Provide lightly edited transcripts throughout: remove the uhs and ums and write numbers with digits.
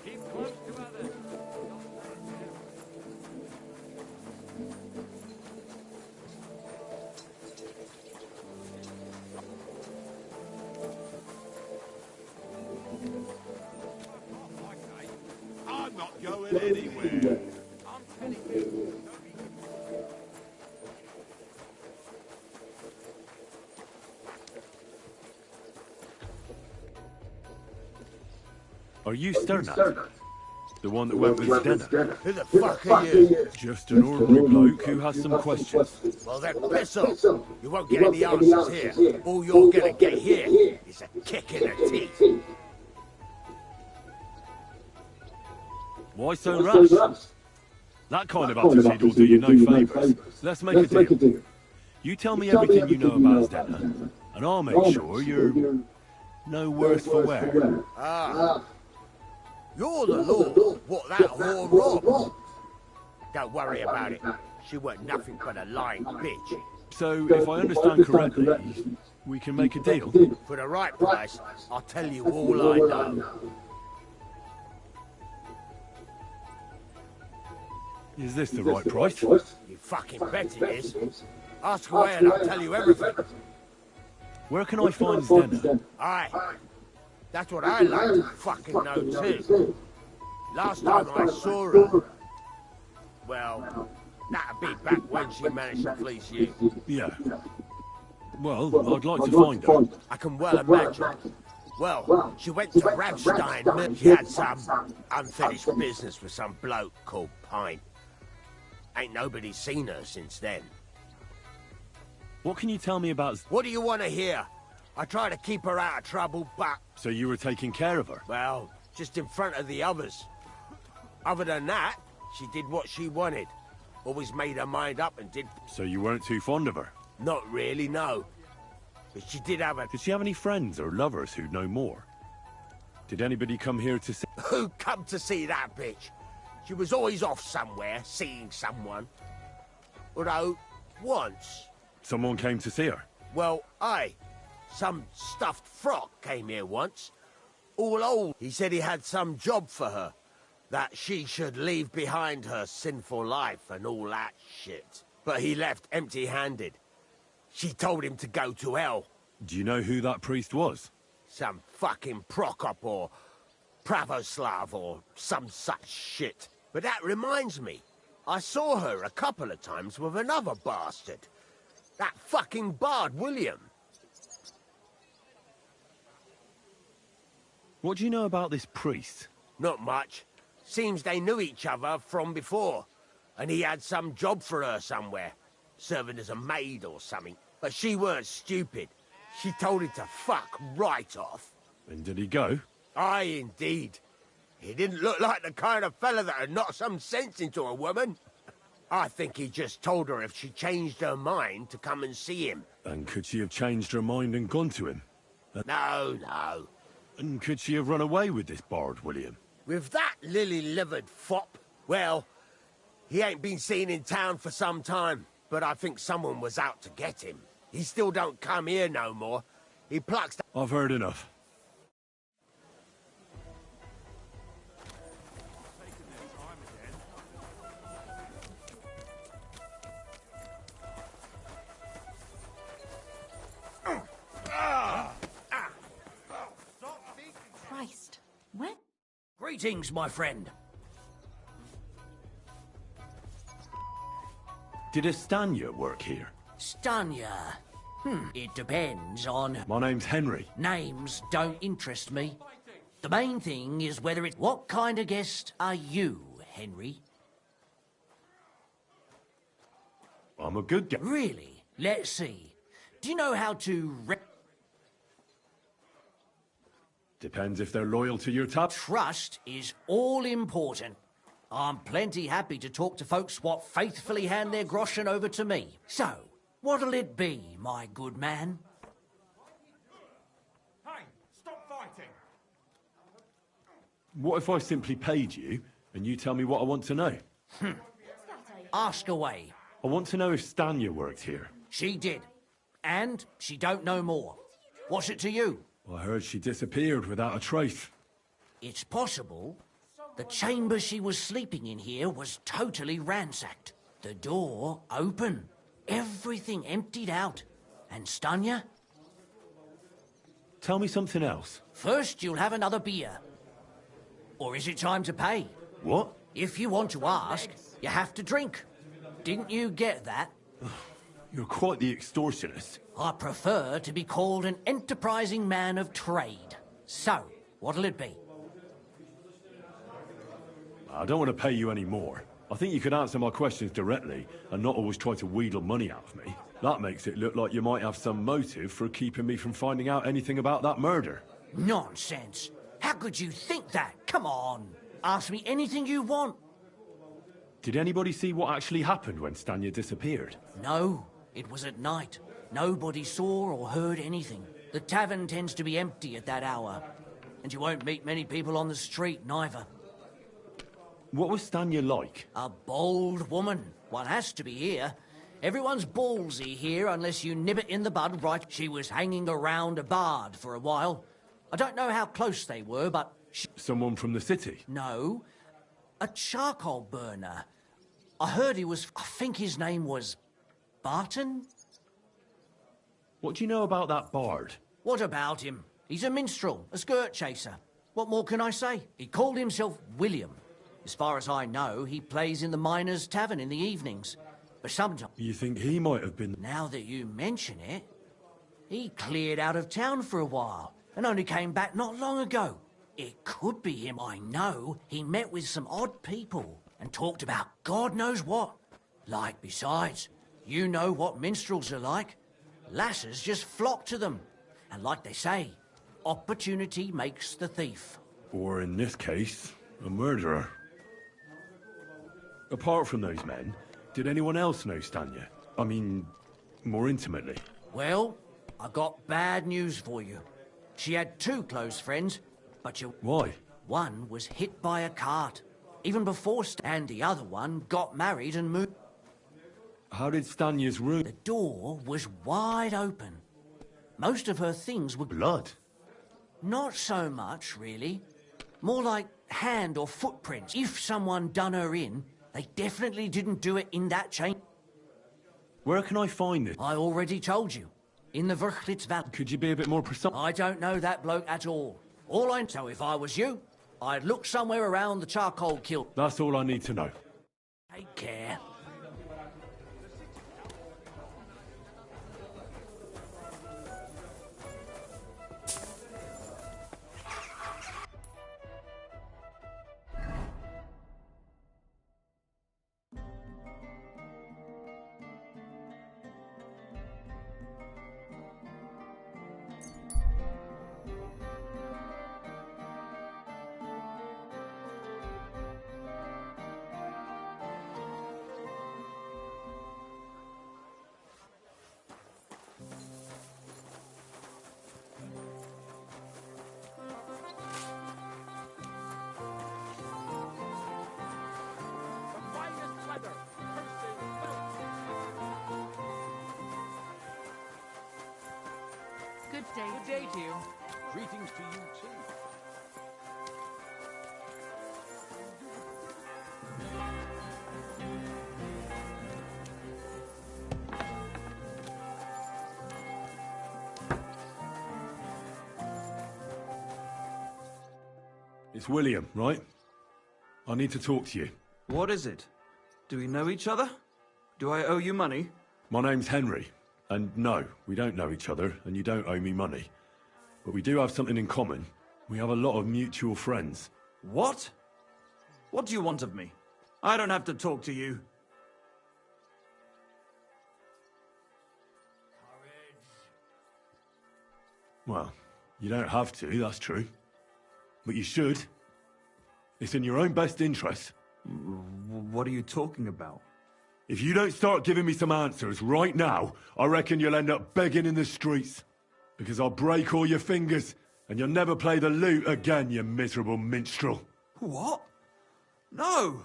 Keep close to others. I'm not going anywhere. I'm telling you. Are you Sternat? The one that went with Stenna? Who the fuck are you? Just an ordinary bloke who has some questions. Well then, piss off. You won't get any answers here. All you're gonna get here is a kick in the teeth. Why so rash? That kind of attitude will do you no favours. Let's make a deal. You tell me everything you know about Stenna, and I'll make sure you're no worse for wear. Ah. You're the law. What that whore robbed. Don't worry about it. She weren't nothing but a lying bitch. So, if I understand correctly, we can make a deal? For the right price, I'll tell you all I know. Is this the right price? You fucking bet it is. Ask away and I'll tell you everything. Where can I find Stenna? Aye. That's what I like to fucking know too. Last time I saw her... Well, that'd be back when she managed to fleece you. Yeah. Well, I'd like to find her. I can well imagine. Well, she went to Rabstein. She had some unfinished business with some bloke called Pine. Ain't nobody seen her since then. What can you tell me about... What do you want to hear? I try to keep her out of trouble, but... So you were taking care of her? Well, just in front of the others. Other than that, she did what she wanted. Always made her mind up and did... So you weren't too fond of her? Not really, no. But she did have a... Did she have any friends or lovers who'd know more? Did anybody come here to see... Who come to see that bitch? She was always off somewhere, seeing someone. Although, once... Someone came to see her? Well, aye. Some stuffed frock came here once. All old. He said he had some job for her. That she should leave behind her sinful life and all that shit. But he left empty-handed. She told him to go to hell. Do you know who that priest was? Some fucking Prokop or Pravoslav or some such shit. But that reminds me. I saw her a couple of times with another bastard. That fucking bard, William. What do you know about this priest? Not much. Seems they knew each other from before. And he had some job for her somewhere. Serving as a maid or something. But she weren't stupid. She told him to fuck right off. And did he go? Aye, indeed. He didn't look like the kind of fella that had knocked some sense into a woman. I think he just told her if she changed her mind to come and see him. And could she have changed her mind and gone to him? No, no. And could she have run away with this bard, William? With that lily-livered fop? Well, he ain't been seen in town for some time, but I think someone was out to get him. He still don't come here no more. He plucks... I've heard enough. Christ. When? Greetings, my friend. Did Estanya work here? Stanya. It depends on... My name's Henry. Names don't interest me. The main thing is whether it's... What kind of guest are you, Henry? I'm a good guy. Really? Let's see. Do you know how to... Depends if they're loyal to your tap. Trust is all important. I'm plenty happy to talk to folks what faithfully hand their groschen over to me. So, what'll it be, my good man? Hey, stop fighting! What if I simply paid you, and you tell me what I want to know? Ask away. I want to know if Stanya worked here. She did. And she don't know more. What's it to you? I heard she disappeared without a trace. It's possible the chamber she was sleeping in here was totally ransacked. The door open. Everything emptied out. And Stanya? Tell me something else. First, you'll have another beer. Or is it time to pay? What? If you want to ask, you have to drink. Didn't you get that? You're quite the extortionist. I prefer to be called an enterprising man of trade. So, what'll it be? I don't want to pay you any more. I think you could answer my questions directly and not always try to wheedle money out of me. That makes it look like you might have some motive for keeping me from finding out anything about that murder. Nonsense. How could you think that? Come on. Ask me anything you want. Did anybody see what actually happened when Stanya disappeared? No, it was at night. Nobody saw or heard anything. The tavern tends to be empty at that hour. And you won't meet many people on the street, neither. What was Stanya like? A bold woman. One has to be here. Everyone's ballsy here unless you nib it in the bud right. She was hanging around a bard for a while. I don't know how close they were, but Someone from the city? No, a charcoal burner. I heard I think his name was Barton? What do you know about that bard? What about him? He's a minstrel, a skirt chaser. What more can I say? He called himself William. As far as I know, he plays in the Miners' Tavern in the evenings. But sometimes... You think he might have been... Now that you mention it, he cleared out of town for a while and only came back not long ago. It could be him, I know. He met with some odd people and talked about God knows what. Like, besides, you know what minstrels are like. Lasses just flock to them. And like they say, opportunity makes the thief. Or in this case, a murderer. Apart from those men, did anyone else know Stanya? I mean, more intimately. Well, I got bad news for you. She had two close friends, but Why? one was hit by a cart, even before and the other one got married and moved. How did Stanya's room... The door was wide open. Most of her things were... Blood? Not so much, really. More like hand or footprints. If someone done her in, they definitely didn't do it in that chain. Where can I find it? I already told you. In the Verchlitz Valley. Could you be a bit more precise? I don't know that bloke at all. All I know, if I was you, I'd look somewhere around the charcoal kiln. That's all I need to know. Take care. Good day. Good day to you. Greetings to you too. It's William, right? I need to talk to you. What is it? Do we know each other? Do I owe you money? My name's Henry. And no, we don't know each other, and you don't owe me money. But we do have something in common. We have a lot of mutual friends. What? What do you want of me? I don't have to talk to you. Well, you don't have to, that's true. But you should. It's in your own best interest. What are you talking about? If you don't start giving me some answers right now, I reckon you'll end up begging in the streets. Because I'll break all your fingers And you'll never play the lute again, you miserable minstrel. What? No!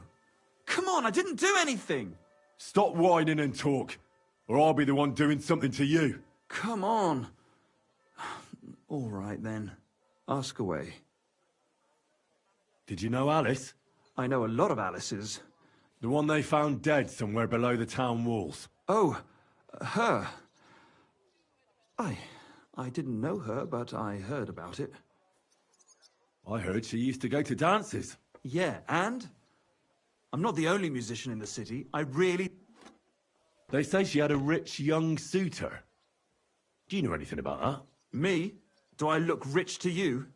Come on, I didn't do anything! Stop whining and talk, or I'll be the one doing something to you. Come on. All right, then. Ask away. Did you know Alice? I know a lot of Alices. The one they found dead somewhere below the town walls. Oh, her. I didn't know her, but I heard about it. I heard she used to go to dances. Yeah, and? I'm not the only musician in the city. I really... They say she had a rich young suitor. Do you know anything about that? Me? Do I look rich to you?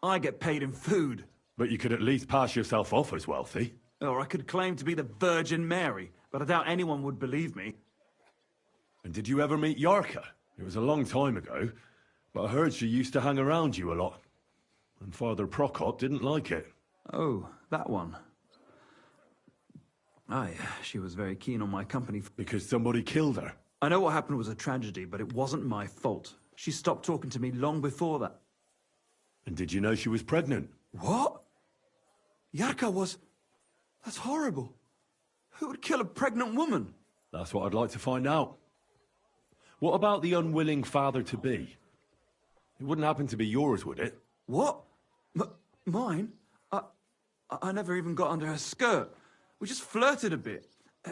I get paid in food. But you could at least pass yourself off as wealthy. Or I could claim to be the Virgin Mary, but I doubt anyone would believe me. And did you ever meet Yarka? It was a long time ago, but I heard she used to hang around you a lot. And Father Procop didn't like it. Oh, that one. Aye, she was very keen on my company. Because somebody killed her. I know what happened was a tragedy, but it wasn't my fault. She stopped talking to me long before that. And did you know she was pregnant? What? Yarka was... That's horrible. Who would kill a pregnant woman? That's what I'd like to find out. What about the unwilling father-to-be? It wouldn't happen to be yours, would it? What? Mine? I never even got under her skirt. We just flirted a bit,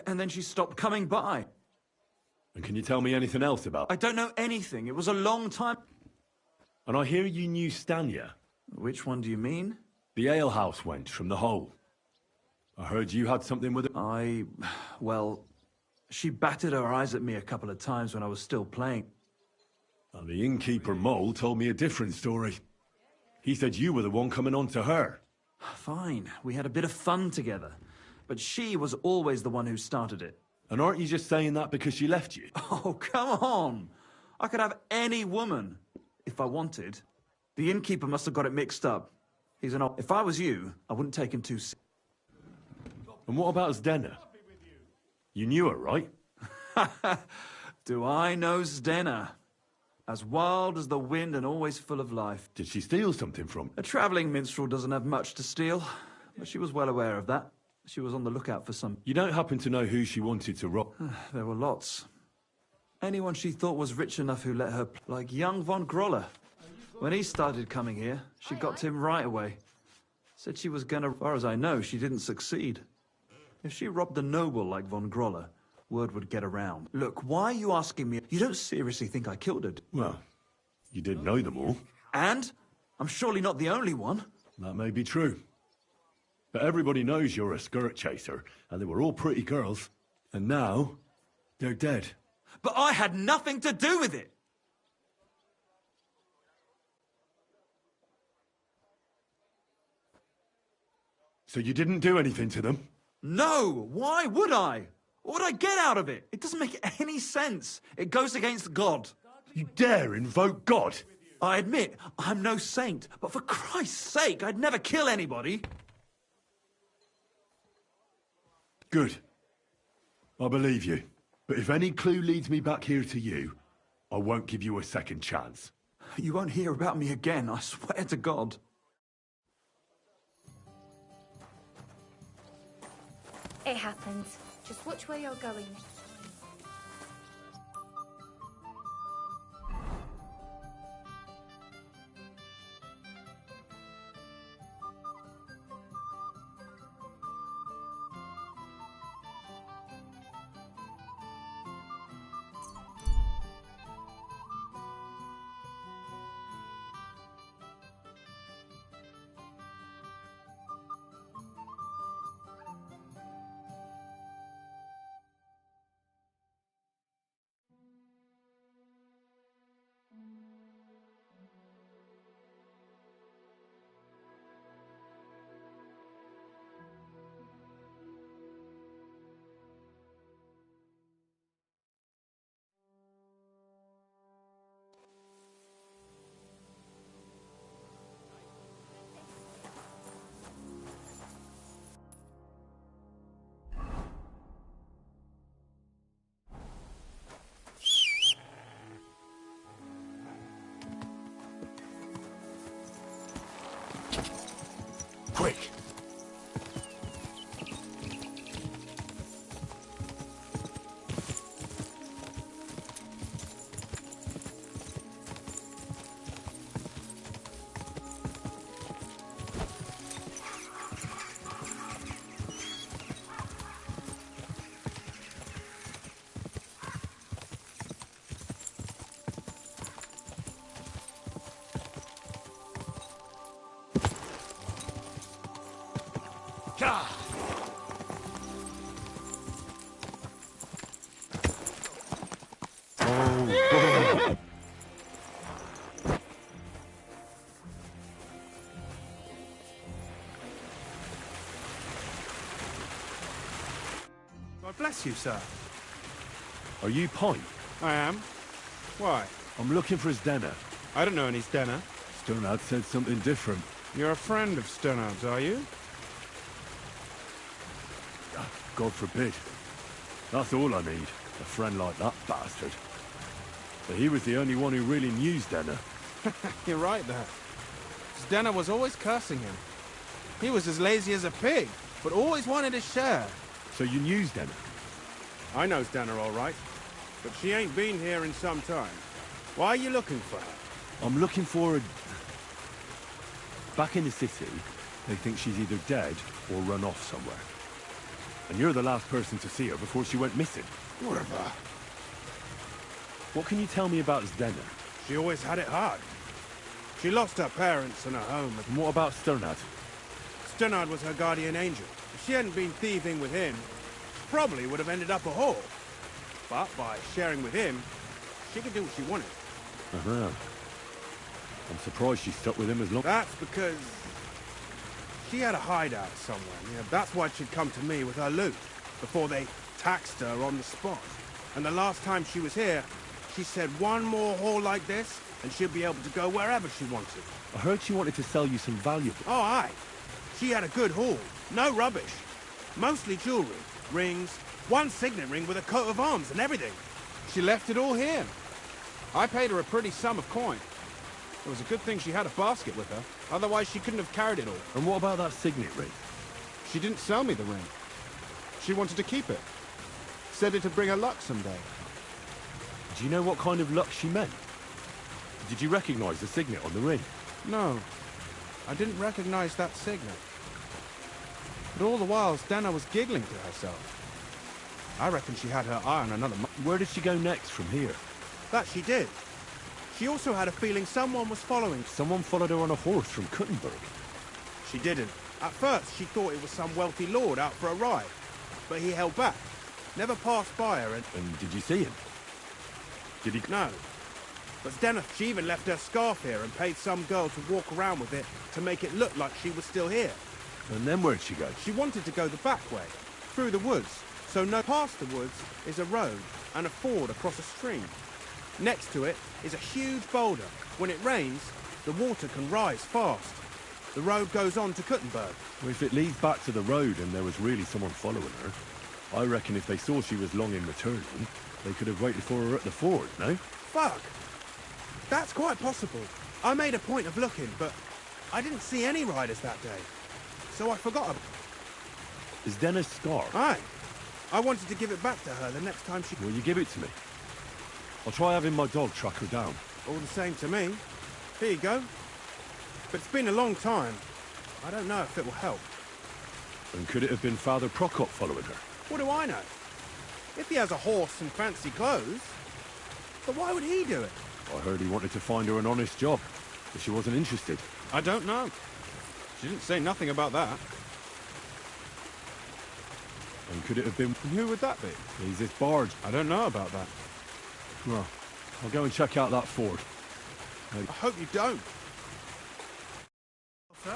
and then she stopped coming by. And can you tell me anything else about... I don't know anything. It was a long time... And I hear you knew Stanya. Which one do you mean? The alehouse wench from the hole. I heard you had something with her. Well, she batted her eyes at me a couple of times when I was still playing. And the innkeeper Mole told me a different story. He said you were the one coming on to her. Fine, we had a bit of fun together. But she was always the one who started it. And aren't you just saying that because she left you? Oh, come on! I could have any woman, if I wanted. The innkeeper must have got it mixed up. He's an old... If I was you, I wouldn't take him too seriously. And what about Zdena? You knew her, right? Do I know Zdena? As wild as the wind and always full of life. Did she steal something from... A travelling minstrel doesn't have much to steal, but she was well aware of that. She was on the lookout for some... You don't happen to know who she wanted to rob? There were lots. Anyone she thought was rich enough who let her... Like young von Groller. When he started coming here, she got to him right away. Said she was gonna... As far as I know, she didn't succeed. If she robbed a noble like von Groller, word would get around. Look, why are you asking me? You don't seriously think I killed her? Well, you did know them all. And? I'm surely not the only one. That may be true. But everybody knows you're a skirt chaser, and they were all pretty girls. And now, they're dead. But I had nothing to do with it! So you didn't do anything to them? No! Why would I? What would I get out of it? It doesn't make any sense. It goes against God. You dare invoke God? I admit, I'm no saint, but for Christ's sake, I'd never kill anybody. Good. I believe you. But if any clue leads me back here to you, I won't give you a second chance. You won't hear about me again, I swear to God. It happens. Just watch where you're going. Gah! Oh, God bless you, sir. are you Pine? I am. Why? I'm looking for Zdena. I don't know any Stenner. Sternad said something different. You're a friend of Sternard's, are you? God forbid. That's all I need. A friend like that bastard. But he was the only one who really knew Zdena. You're right there. Stenner was always cursing him. He was as lazy as a pig, but always wanted his share. So you knew Zdena? I know Stenner all right, but she ain't been here in some time. Why are you looking for her? I'm looking for a... Back in the city, they think she's either dead or run off somewhere. And you're the last person to see her before she went missing. Whatever. What can you tell me about Zdena? She always had it hard. She lost her parents and her home. And what about Sternad? Sternard was her guardian angel. If she hadn't been thieving with him, she probably would have ended up a whore. But by sharing with him, she could do what she wanted. Uh-huh. I'm surprised she stuck with him as long... That's because she had a hideout somewhere. Yeah, that's why she'd come to me with her loot, before they taxed her on the spot. And the last time she was here, she said one more haul like this, and she'd be able to go wherever she wanted. I heard she wanted to sell you some valuables. Oh, aye. She had a good haul. No rubbish. Mostly jewelry, rings, one signet ring with a coat of arms and everything. She left it all here. I paid her a pretty sum of coin. It was a good thing she had a basket with her, otherwise she couldn't have carried it all. And what about that signet ring? She didn't sell me the ring. She wanted to keep it. Said it'd bring her luck someday. Do you know what kind of luck she meant? Did you recognize the signet on the ring? No, I didn't recognize that signet. But all the while, Stana was giggling to herself. I reckon she had her eye on another Where did she go next from here? That she did. She also had a feeling someone was following. Someone followed her on a horse from Kuttenberg. She didn't. At first, she thought it was some wealthy lord out for a ride. But he held back. Never passed by her and... And did you see him? Did he... No. But Stena, she even left her scarf here and paid some girl to walk around with it to make it look like she was still here. And then where'd she go? She wanted to go the back way, through the woods. So no past the woods is a road and a ford across a stream. Next to it is a huge boulder. When it rains, the water can rise fast. The road goes on to Kuttenberg. Well, if it leads back to the road and there was really someone following her, I reckon if they saw she was long in returning, they could have waited for her at the ford, no? Fuck! That's quite possible. I made a point of looking, but I didn't see any riders that day. So I forgot about it. Is Dennis scarf? Aye. I wanted to give it back to her the next time she... Will you give it to me? I'll try having my dog track her down. All the same to me. Here you go. But it's been a long time. I don't know if it will help. And could it have been Father Prokop following her? What do I know? If he has a horse and fancy clothes, but why would he do it? I heard he wanted to find her an honest job, but she wasn't interested. I don't know. She didn't say nothing about that. And could it have been... And who would that be? He's this barge. I don't know about that. Well, I'll go and check out that ford. I hope you don't. Sir?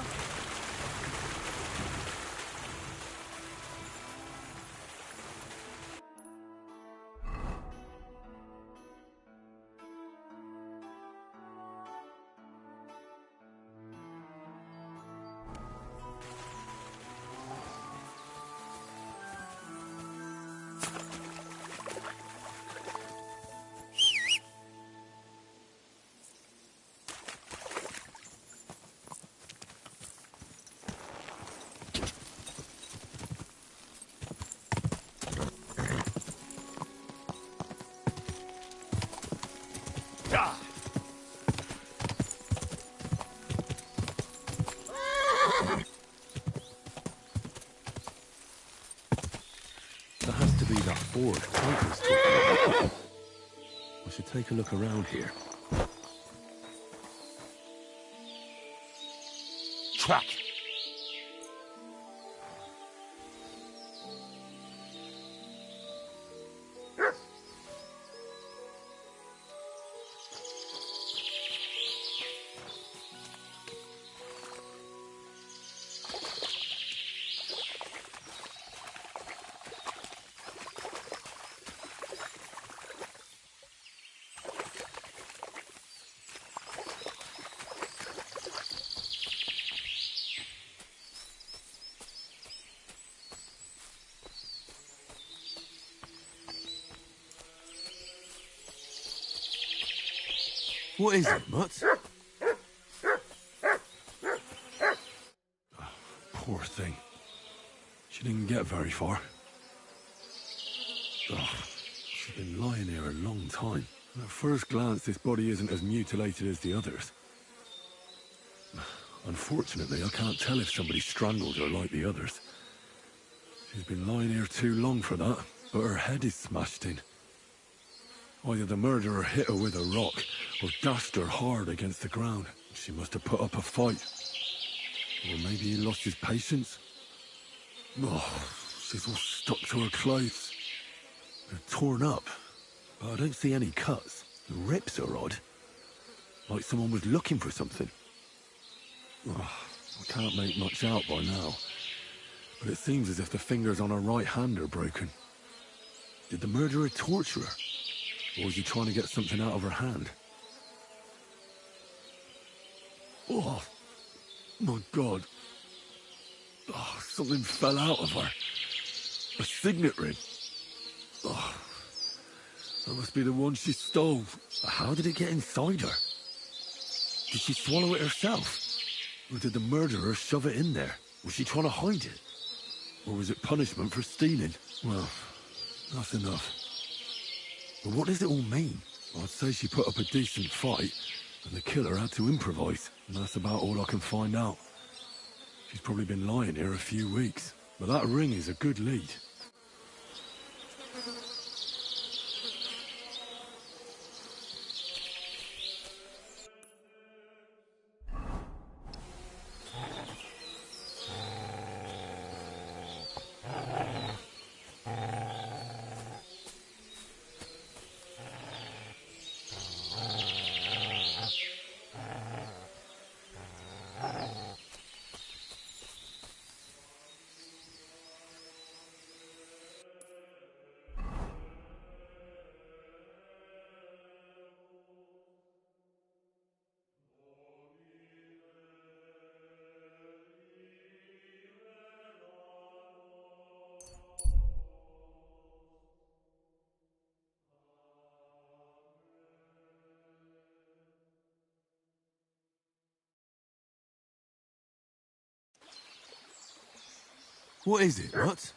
That has to be that ford Frank was talking about. I should take a look around here. Track! What is it, Mutt? Oh, poor thing. She didn't get very far. Oh, she's been lying here a long time. At first glance, this body isn't as mutilated as the others. Unfortunately, I can't tell if somebody strangled her like the others. She's been lying here too long for that, but her head is smashed in. Either the murderer hit her with a rock, or dashed her hard against the ground. She must have put up a fight. Or maybe he lost his patience. Oh, she's all stuck to her clothes. They're torn up, but I don't see any cuts. The rips are odd. Like someone was looking for something. Oh, I can't make much out by now, but it seems as if the fingers on her right hand are broken. Did the murderer torture her? Or was he trying to get something out of her hand? Oh, my God. Oh, something fell out of her. A signet ring. Oh, that must be the one she stole. How did it get inside her? Did she swallow it herself? Or did the murderer shove it in there? Was she trying to hide it? Or was it punishment for stealing? Well, that's enough. But what does it all mean? I'd say she put up a decent fight, and the killer had to improvise, and that's about all I can find out. She's probably been lying here a few weeks, but that ring is a good lead. What is it, Mutt?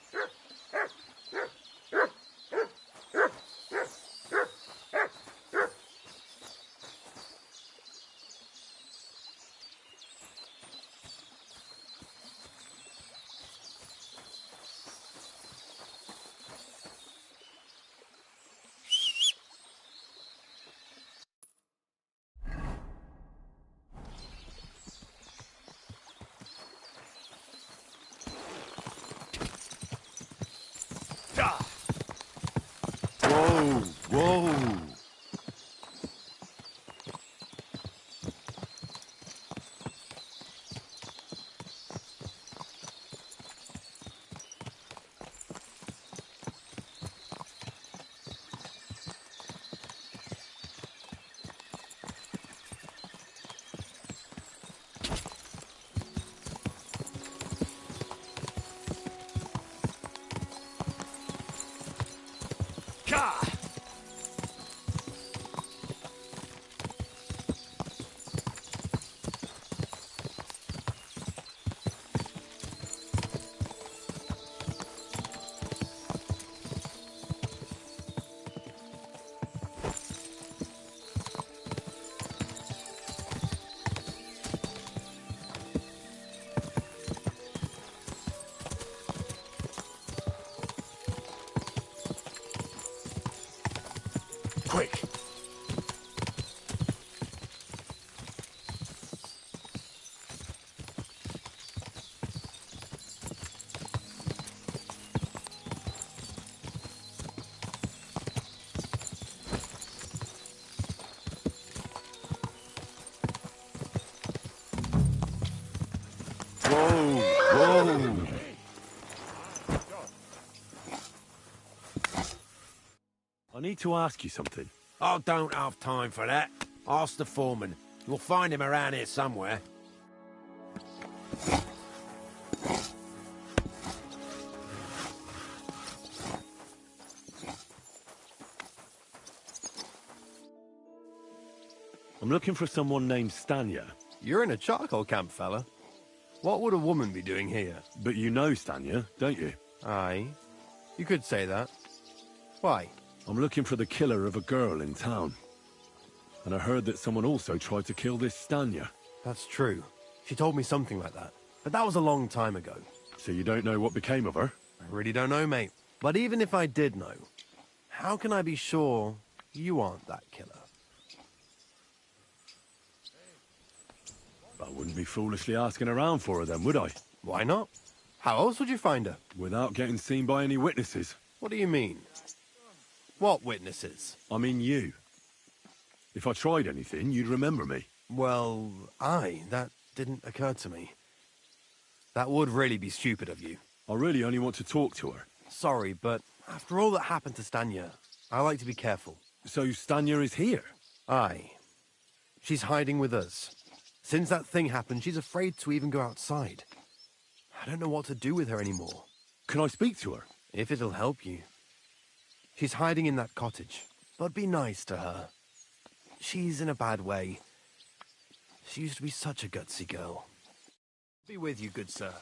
Whoa, whoa. Quick! Whoa, whoa! I need to ask you something. I don't have time for that. Ask the foreman. You'll find him around here somewhere. I'm looking for someone named Stanya. You're in a charcoal camp, fella. What would a woman be doing here? But you know Stanya, don't you? Aye. You could say that. Why? I'm looking for the killer of a girl in town. And I heard that someone also tried to kill this Stanya. That's true. She told me something like that. But that was a long time ago. So you don't know what became of her? I really don't know, mate. But even if I did know, how can I be sure you aren't that killer? I wouldn't be foolishly asking around for her then, would I? Why not? How else would you find her? Without getting seen by any witnesses. What do you mean? What witnesses? I mean you. If I tried anything, you'd remember me. Well, that didn't occur to me. That would really be stupid of you. I really only want to talk to her. Sorry, but after all that happened to Stanya, I like to be careful. So Stanya is here? Aye. She's hiding with us. Since that thing happened, she's afraid to even go outside. I don't know what to do with her anymore. Can I speak to her? If it'll help you. She's hiding in that cottage, but be nice to her. She's in a bad way. She used to be such a gutsy girl. Be with you, good sir.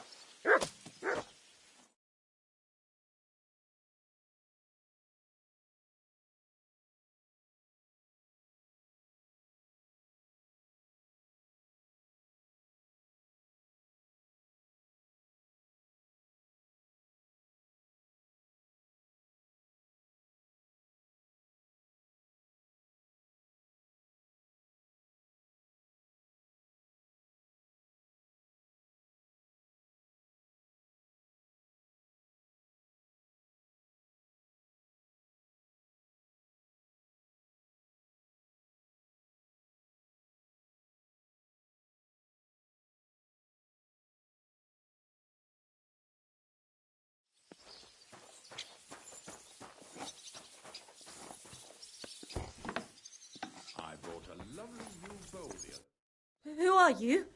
Who are you?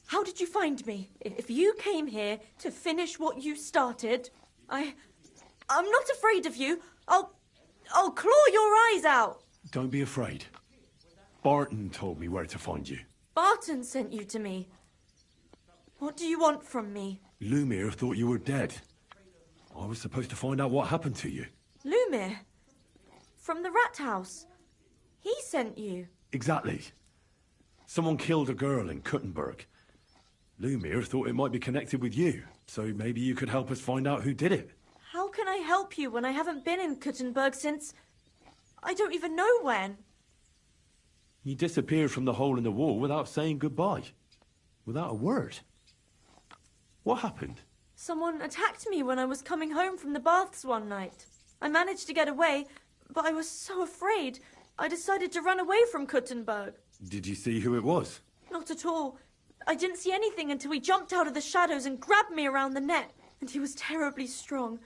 How did you find me? If you came here to finish what you started, I'm not afraid of you. I'll claw your eyes out. Don't be afraid. Barton told me where to find you. Barton sent you to me. What do you want from me? Lumir thought you were dead. I was supposed to find out what happened to you. Lumir? From the rat house? He sent you? Exactly. Someone killed a girl in Kuttenberg. Lumir thought it might be connected with you, so maybe you could help us find out who did it. How can I help you when I haven't been in Kuttenberg since... I don't even know when. You disappeared from the hole in the wall without saying goodbye. Without a word. What happened? Someone attacked me when I was coming home from the baths one night. I managed to get away, but I was so afraid. I decided to run away from Kuttenberg. Did you see who it was? Not at all. I didn't see anything until he jumped out of the shadows and grabbed me around the neck. And he was terribly strong.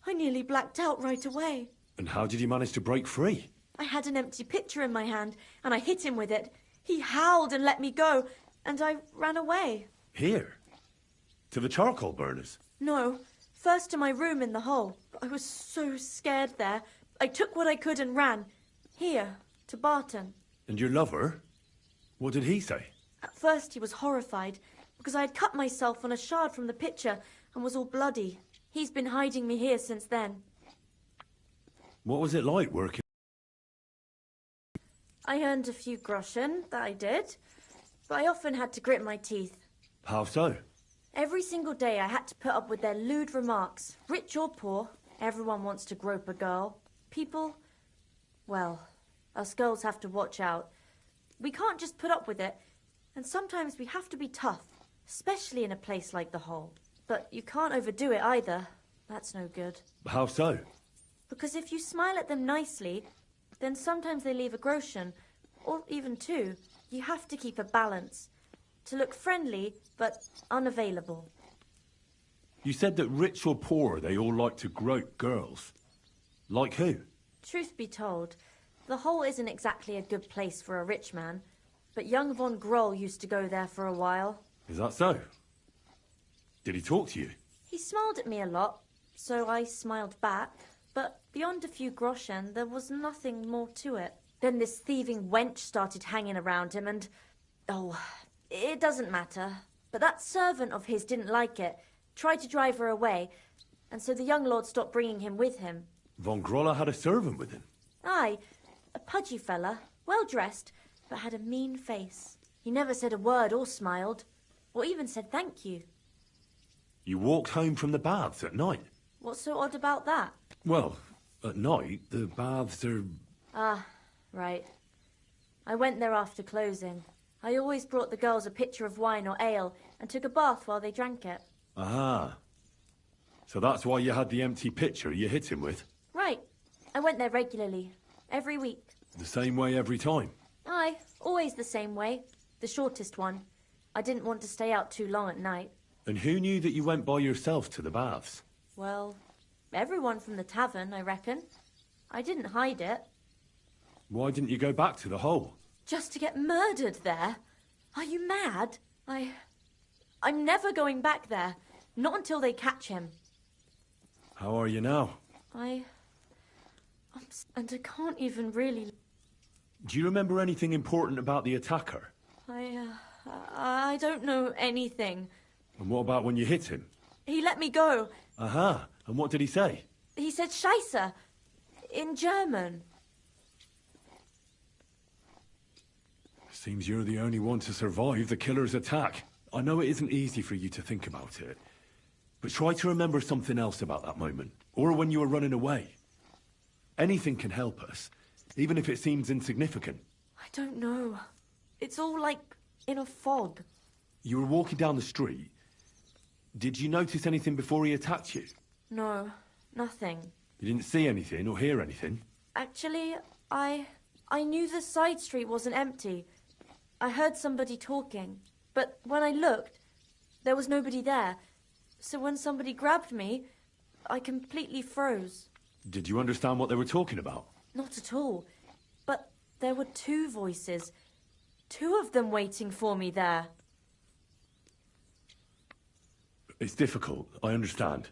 I nearly blacked out right away. And how did you manage to break free? I had an empty pitcher in my hand, and I hit him with it. He howled and let me go, and I ran away. Here? To the charcoal burners? No, first to my room in the hole. I was so scared there. I took what I could and ran. Here, to Barton. And your lover? What did he say? At first he was horrified, because I had cut myself on a shard from the pitcher and was all bloody. He's been hiding me here since then. What was it like working? I earned a few groschen, that I did, but I often had to grit my teeth. How so? Every single day I had to put up with their lewd remarks. Rich or poor, everyone wants to grope a girl. People, well, us girls have to watch out. We can't just put up with it, and sometimes we have to be tough, especially in a place like the hole. But you can't overdo it either. That's no good. How so? Because if you smile at them nicely, then sometimes they leave a groschen, or even two. You have to keep a balance. To look friendly, but unavailable. You said that rich or poor, they all like to grope girls. Like who? Truth be told, the hole isn't exactly a good place for a rich man, but young von Groll used to go there for a while. Is that so? Did he talk to you? He smiled at me a lot, so I smiled back, but beyond a few groschen, there was nothing more to it. Then this thieving wench started hanging around him and... Oh, it doesn't matter. But that servant of his didn't like it, tried to drive her away, and so the young lord stopped bringing him with him. Von Groller had a servant with him? Aye, a pudgy fella, well-dressed, but had a mean face. He never said a word or smiled, or even said thank you. You walked home from the baths at night? What's so odd about that? Well, at night, the baths are... Ah, right. I went there after closing. I always brought the girls a pitcher of wine or ale and took a bath while they drank it. Aha. So that's why you had the empty pitcher you hit him with? Right. I went there regularly, every week. The same way every time? Aye, always the same way. The shortest one. I didn't want to stay out too long at night. And who knew that you went by yourself to the baths? Well, everyone from the tavern, I reckon. I didn't hide it. Why didn't you go back to the hole? Just to get murdered there? Are you mad? I'm never going back there. Not until they catch him. How are you now? And I can't even really... Do you remember anything important about the attacker? I don't know anything. And what about when you hit him? He let me go. Aha. And what did he say? He said Scheisse. In German. Seems you're the only one to survive the killer's attack. I know it isn't easy for you to think about it. But try to remember something else about that moment. Or when you were running away. Anything can help us. Even if it seems insignificant. I don't know. It's all like in a fog. You were walking down the street. Did you notice anything before he attacked you? No, nothing. You didn't see anything or hear anything? Actually, I knew the side street wasn't empty. I heard somebody talking. But when I looked, there was nobody there. So when somebody grabbed me, I completely froze. Did you understand what they were talking about? Not at all. But there were two voices. Two of them waiting for me there. It's difficult, I understand.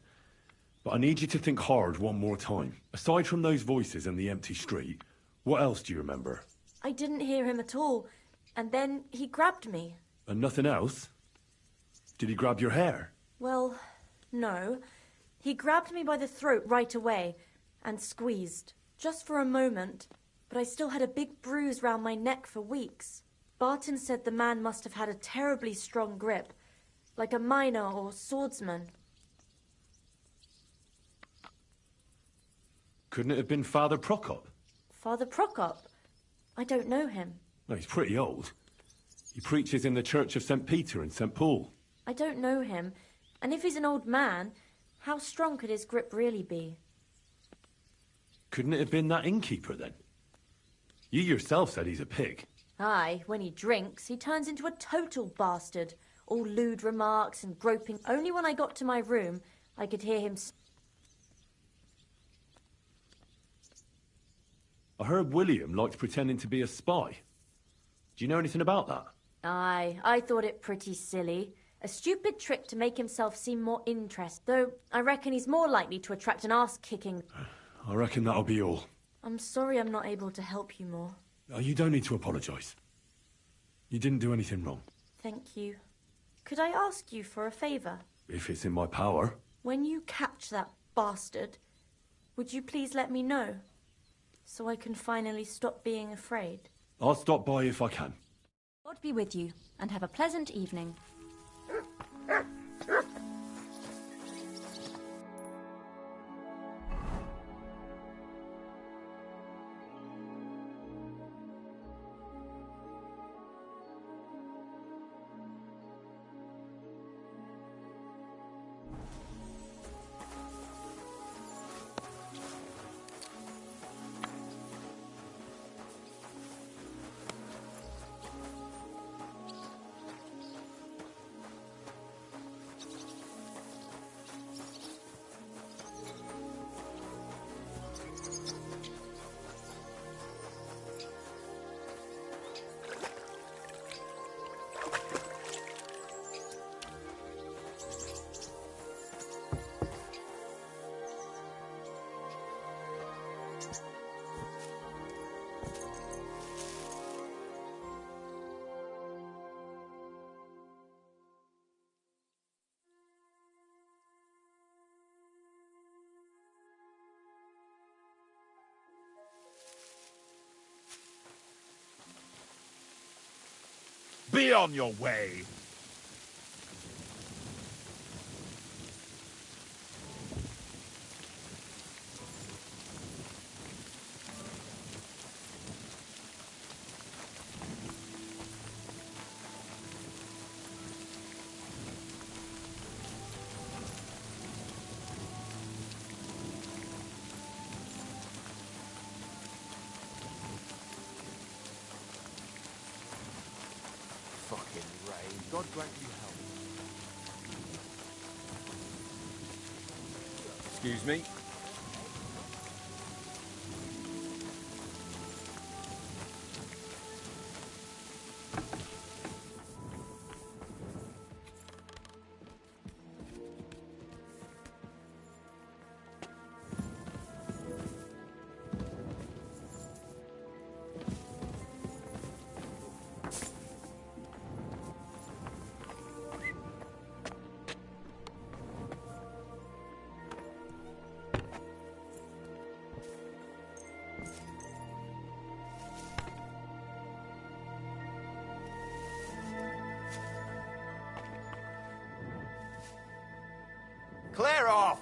But I need you to think hard one more time. Aside from those voices and the empty street, what else do you remember? I didn't hear him at all. And then he grabbed me. And nothing else? Did he grab your hair? Well, no. He grabbed me by the throat right away and squeezed. Just for a moment. But I still had a big bruise round my neck for weeks. Barton said the man must have had a terribly strong grip. Like a miner or swordsman. Couldn't it have been Father Prokop? Father Prokop? I don't know him. No, he's pretty old. He preaches in the Church of St. Peter and St. Paul. I don't know him. And if he's an old man, how strong could his grip really be? Couldn't it have been that innkeeper, then? You yourself said he's a pig. Aye, when he drinks, he turns into a total bastard. All lewd remarks and groping. Only when I got to my room, I could hear him... I heard William liked pretending to be a spy. Do you know anything about that? Aye, I thought it pretty silly. A stupid trick to make himself seem more interested. Though, I reckon he's more likely to attract an ass-kicking... I reckon that'll be all. I'm sorry I'm not able to help you more. You don't need to apologise. You didn't do anything wrong. Thank you. Could I ask you for a favour? If it's in my power. When you catch that bastard, would you please let me know? So I can finally stop being afraid. I'll stop by if I can. God be with you, and have a pleasant evening. Be on your way. Fucking rain. God grant you help. Excuse me. Clear off!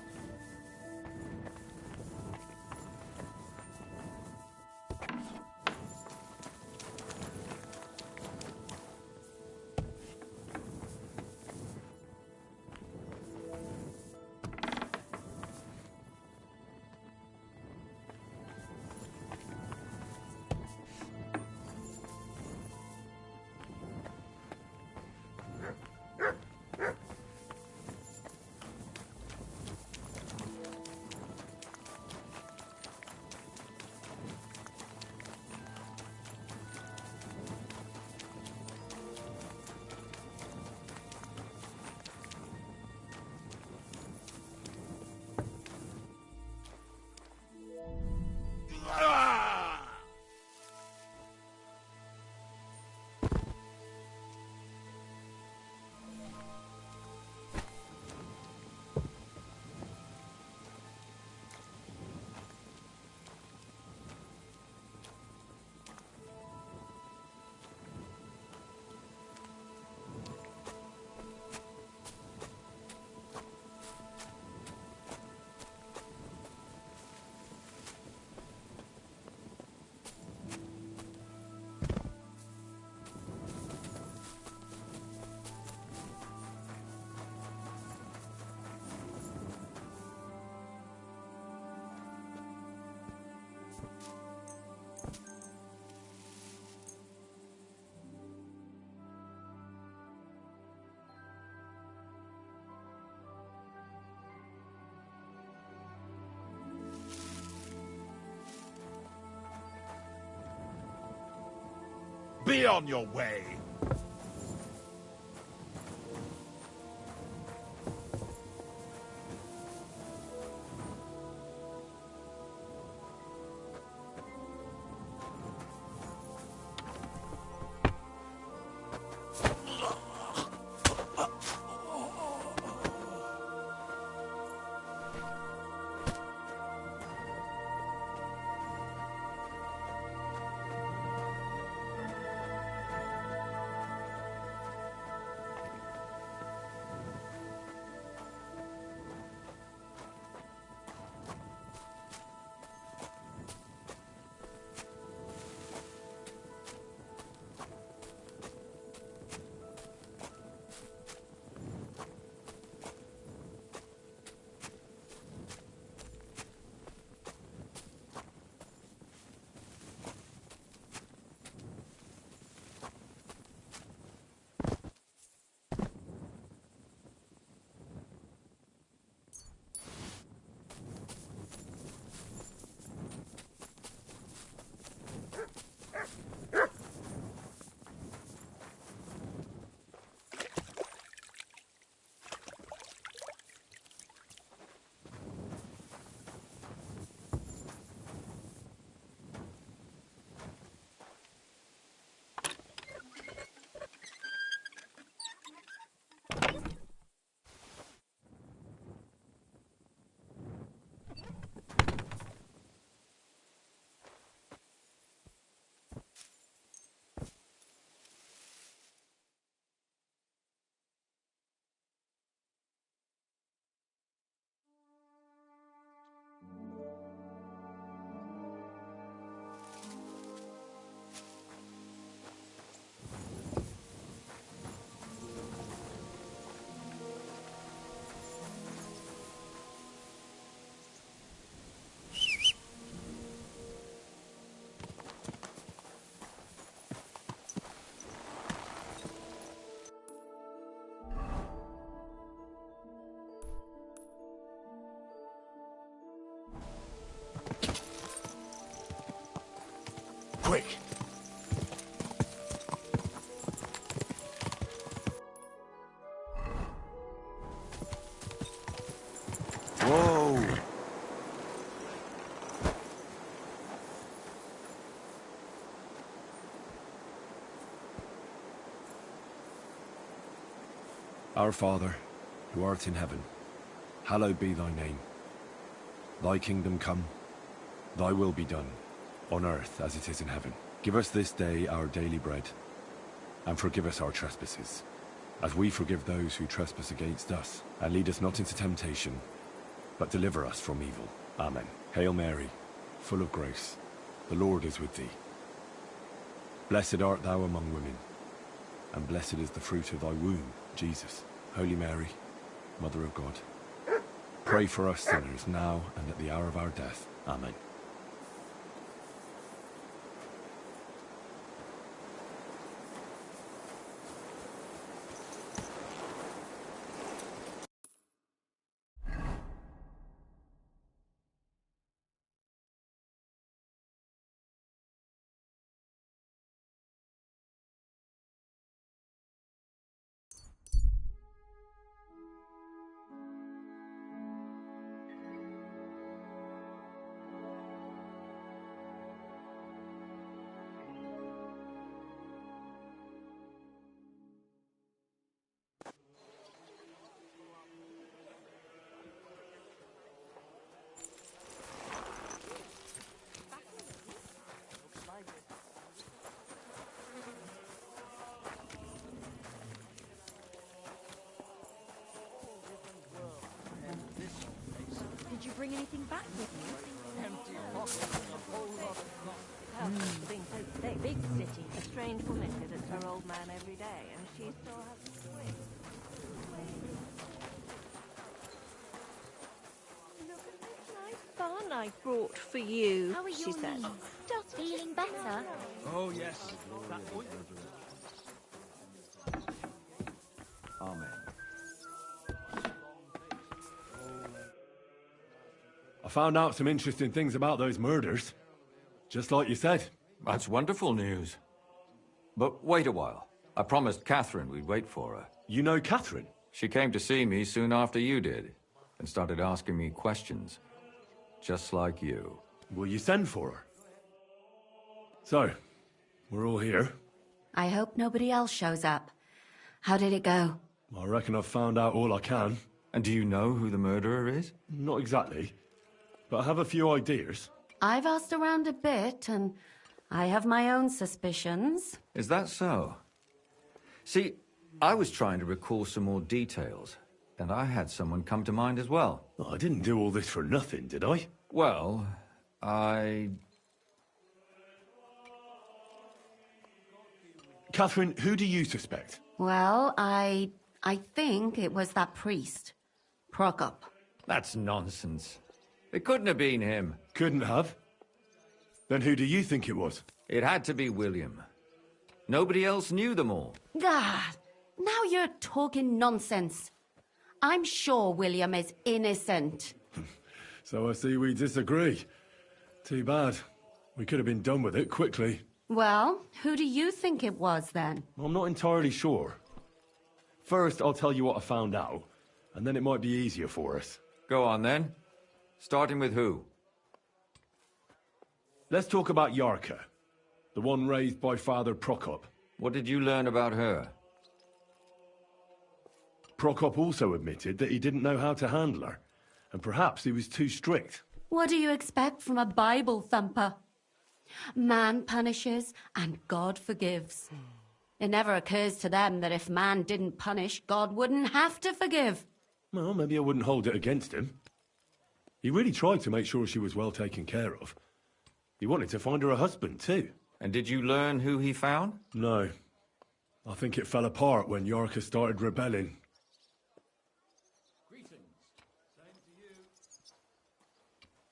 Be on your way. quick. Whoa! Our Father, who art in heaven, hallowed be thy name. Thy kingdom come, thy will be done, on earth as it is in heaven. Give us this day our daily bread, and forgive us our trespasses, as we forgive those who trespass against us. And lead us not into temptation, but deliver us from evil. Amen. Hail Mary, full of grace, the Lord is with thee. Blessed art thou among women, and blessed is the fruit of thy womb, Jesus. Holy Mary, Mother of God, pray for us sinners now and at the hour of our death. Amen. Did you bring anything back with you? Big city. A strange woman visits her old man every day, and she still has a swing. Look at this nice bun I brought for you, How are she your said. knees? Feeling better? Oh, yes. Amen. I found out some interesting things about those murders. Just like you said. That's wonderful news. But wait a while. I promised Catherine we'd wait for her. You know Catherine? She came to see me soon after you did, and started asking me questions. Just like you. Will you send for her? So, we're all here. I hope nobody else shows up. How did it go? I reckon I've found out all I can. And do you know who the murderer is? Not exactly, but I have a few ideas. I've asked around a bit, and I have my own suspicions. Is that so? See, I was trying to recall some more details, and I had someone come to mind as well. I didn't do all this for nothing, did I? Well, Catherine, who do you suspect? Well, I think it was that priest, Prokop. That's nonsense. It couldn't have been him. Couldn't have? Then who do you think it was? It had to be William. Nobody else knew them all. God, now you're talking nonsense. I'm sure William is innocent. So I see we disagree. Too bad. We could have been done with it quickly. Well, who do you think it was then? I'm not entirely sure. First, I'll tell you what I found out, and then it might be easier for us. Go on then. Starting with who? Let's talk about Yarka, the one raised by Father Prokop. What did you learn about her? Prokop also admitted that he didn't know how to handle her, and perhaps he was too strict. What do you expect from a Bible thumper? Man punishes and God forgives. It never occurs to them that if man didn't punish, God wouldn't have to forgive. Well, maybe I wouldn't hold it against him. He really tried to make sure she was well taken care of. He wanted to find her a husband, too. And did you learn who he found? No. I think it fell apart when Yarka started rebelling.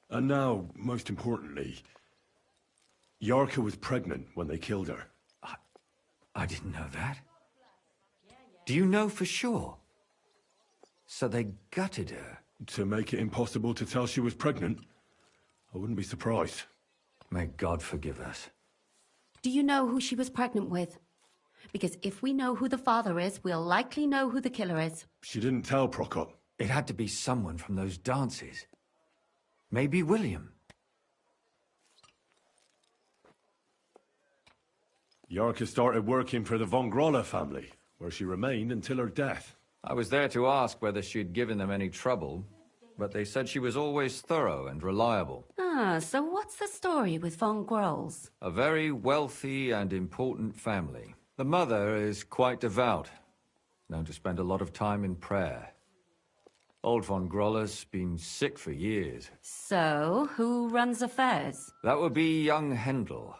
And now, most importantly, Yarka was pregnant when they killed her. I didn't know that. Do you know for sure? So they gutted her? To make it impossible to tell she was pregnant? I wouldn't be surprised. May God forgive us. Do you know who she was pregnant with? Because if we know who the father is, we'll likely know who the killer is. She didn't tell Prokop. It had to be someone from those dances. Maybe William. Yarka started working for the von Groller family, where she remained until her death. I was there to ask whether she'd given them any trouble, but they said she was always thorough and reliable. Ah, so what's the story with von Grolls? A very wealthy and important family. The mother is quite devout, known to spend a lot of time in prayer. Old von Groller's been sick for years. So, who runs affairs? That would be young Hendel.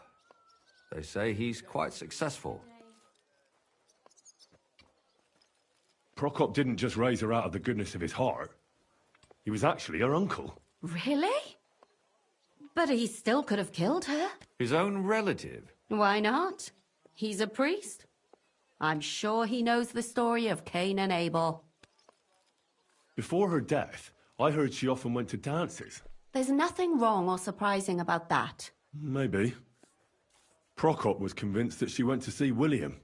They say he's quite successful. Prokop didn't just raise her out of the goodness of his heart. He was actually her uncle. Really? But he still could have killed her. His own relative? Why not? He's a priest. I'm sure he knows the story of Cain and Abel. Before her death, I heard she often went to dances. There's nothing wrong or surprising about that. Maybe. Prokop was convinced that she went to see William.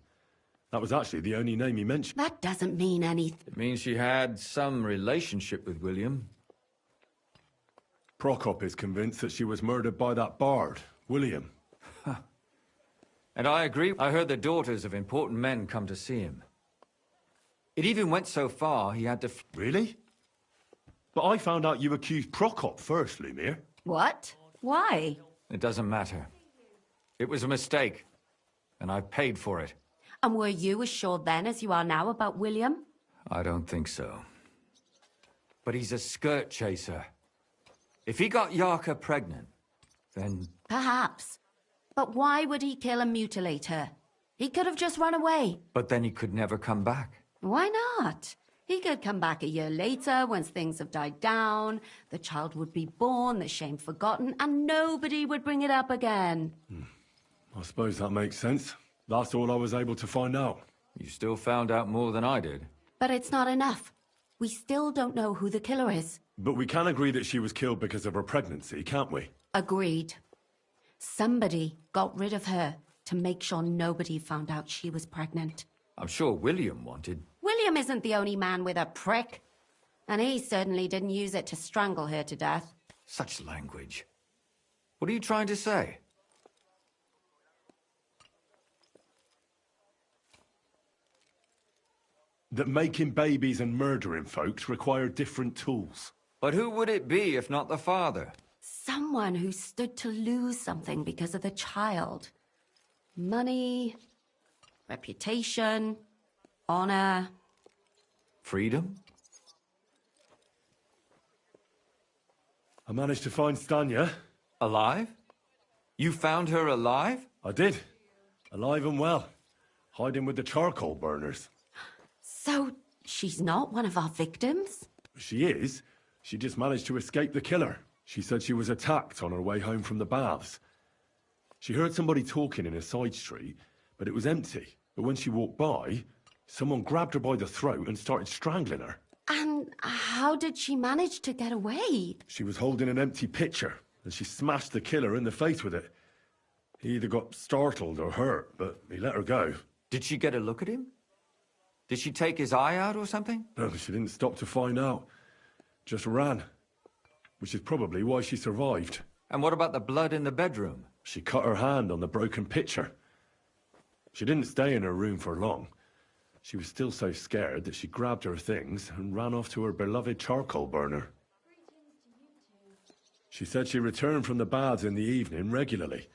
That was actually the only name he mentioned. That doesn't mean anything. It means she had some relationship with William. Prokop is convinced that she was murdered by that bard, William. And I agree. I heard the daughters of important men come to see him. It even went so far he had to... Really? But I found out you accused Prokop first, Lumir. What? Why? It doesn't matter. It was a mistake, and I paid for it. And were you as sure then as you are now about William? I don't think so. But he's a skirt chaser. If he got Yarka pregnant, then... Perhaps. But why would he kill and mutilate her? He could have just run away. But then he could never come back. Why not? He could come back a year later, once things have died down, the child would be born, the shame forgotten, and nobody would bring it up again. I suppose that makes sense. That's all I was able to find out. You still found out more than I did. But it's not enough. We still don't know who the killer is. But we can agree that she was killed because of her pregnancy, can't we? Agreed. Somebody got rid of her to make sure nobody found out she was pregnant. I'm sure William wanted... William isn't the only man with a prick. And he certainly didn't use it to strangle her to death. Such language. What are you trying to say? That making babies and murdering folks require different tools. But who would it be if not the father? Someone who stood to lose something because of the child. Money, reputation, honor. Freedom? I managed to find Stanya. Alive? You found her alive? I did. Alive and well. Hiding with the charcoal burners. So, she's not one of our victims? She is. She just managed to escape the killer. She said she was attacked on her way home from the baths. She heard somebody talking in a side street, but it was empty. But when she walked by, someone grabbed her by the throat and started strangling her. And how did she manage to get away? She was holding an empty pitcher, and she smashed the killer in the face with it. He either got startled or hurt, but he let her go. Did she get a look at him? Did she take his eye out or something? No, she didn't stop to find out. Just ran. Which is probably why she survived. And what about the blood in the bedroom? She cut her hand on the broken pitcher. She didn't stay in her room for long. She was still so scared that she grabbed her things and ran off to her beloved charcoal burner. She said she returned from the baths in the evening regularly,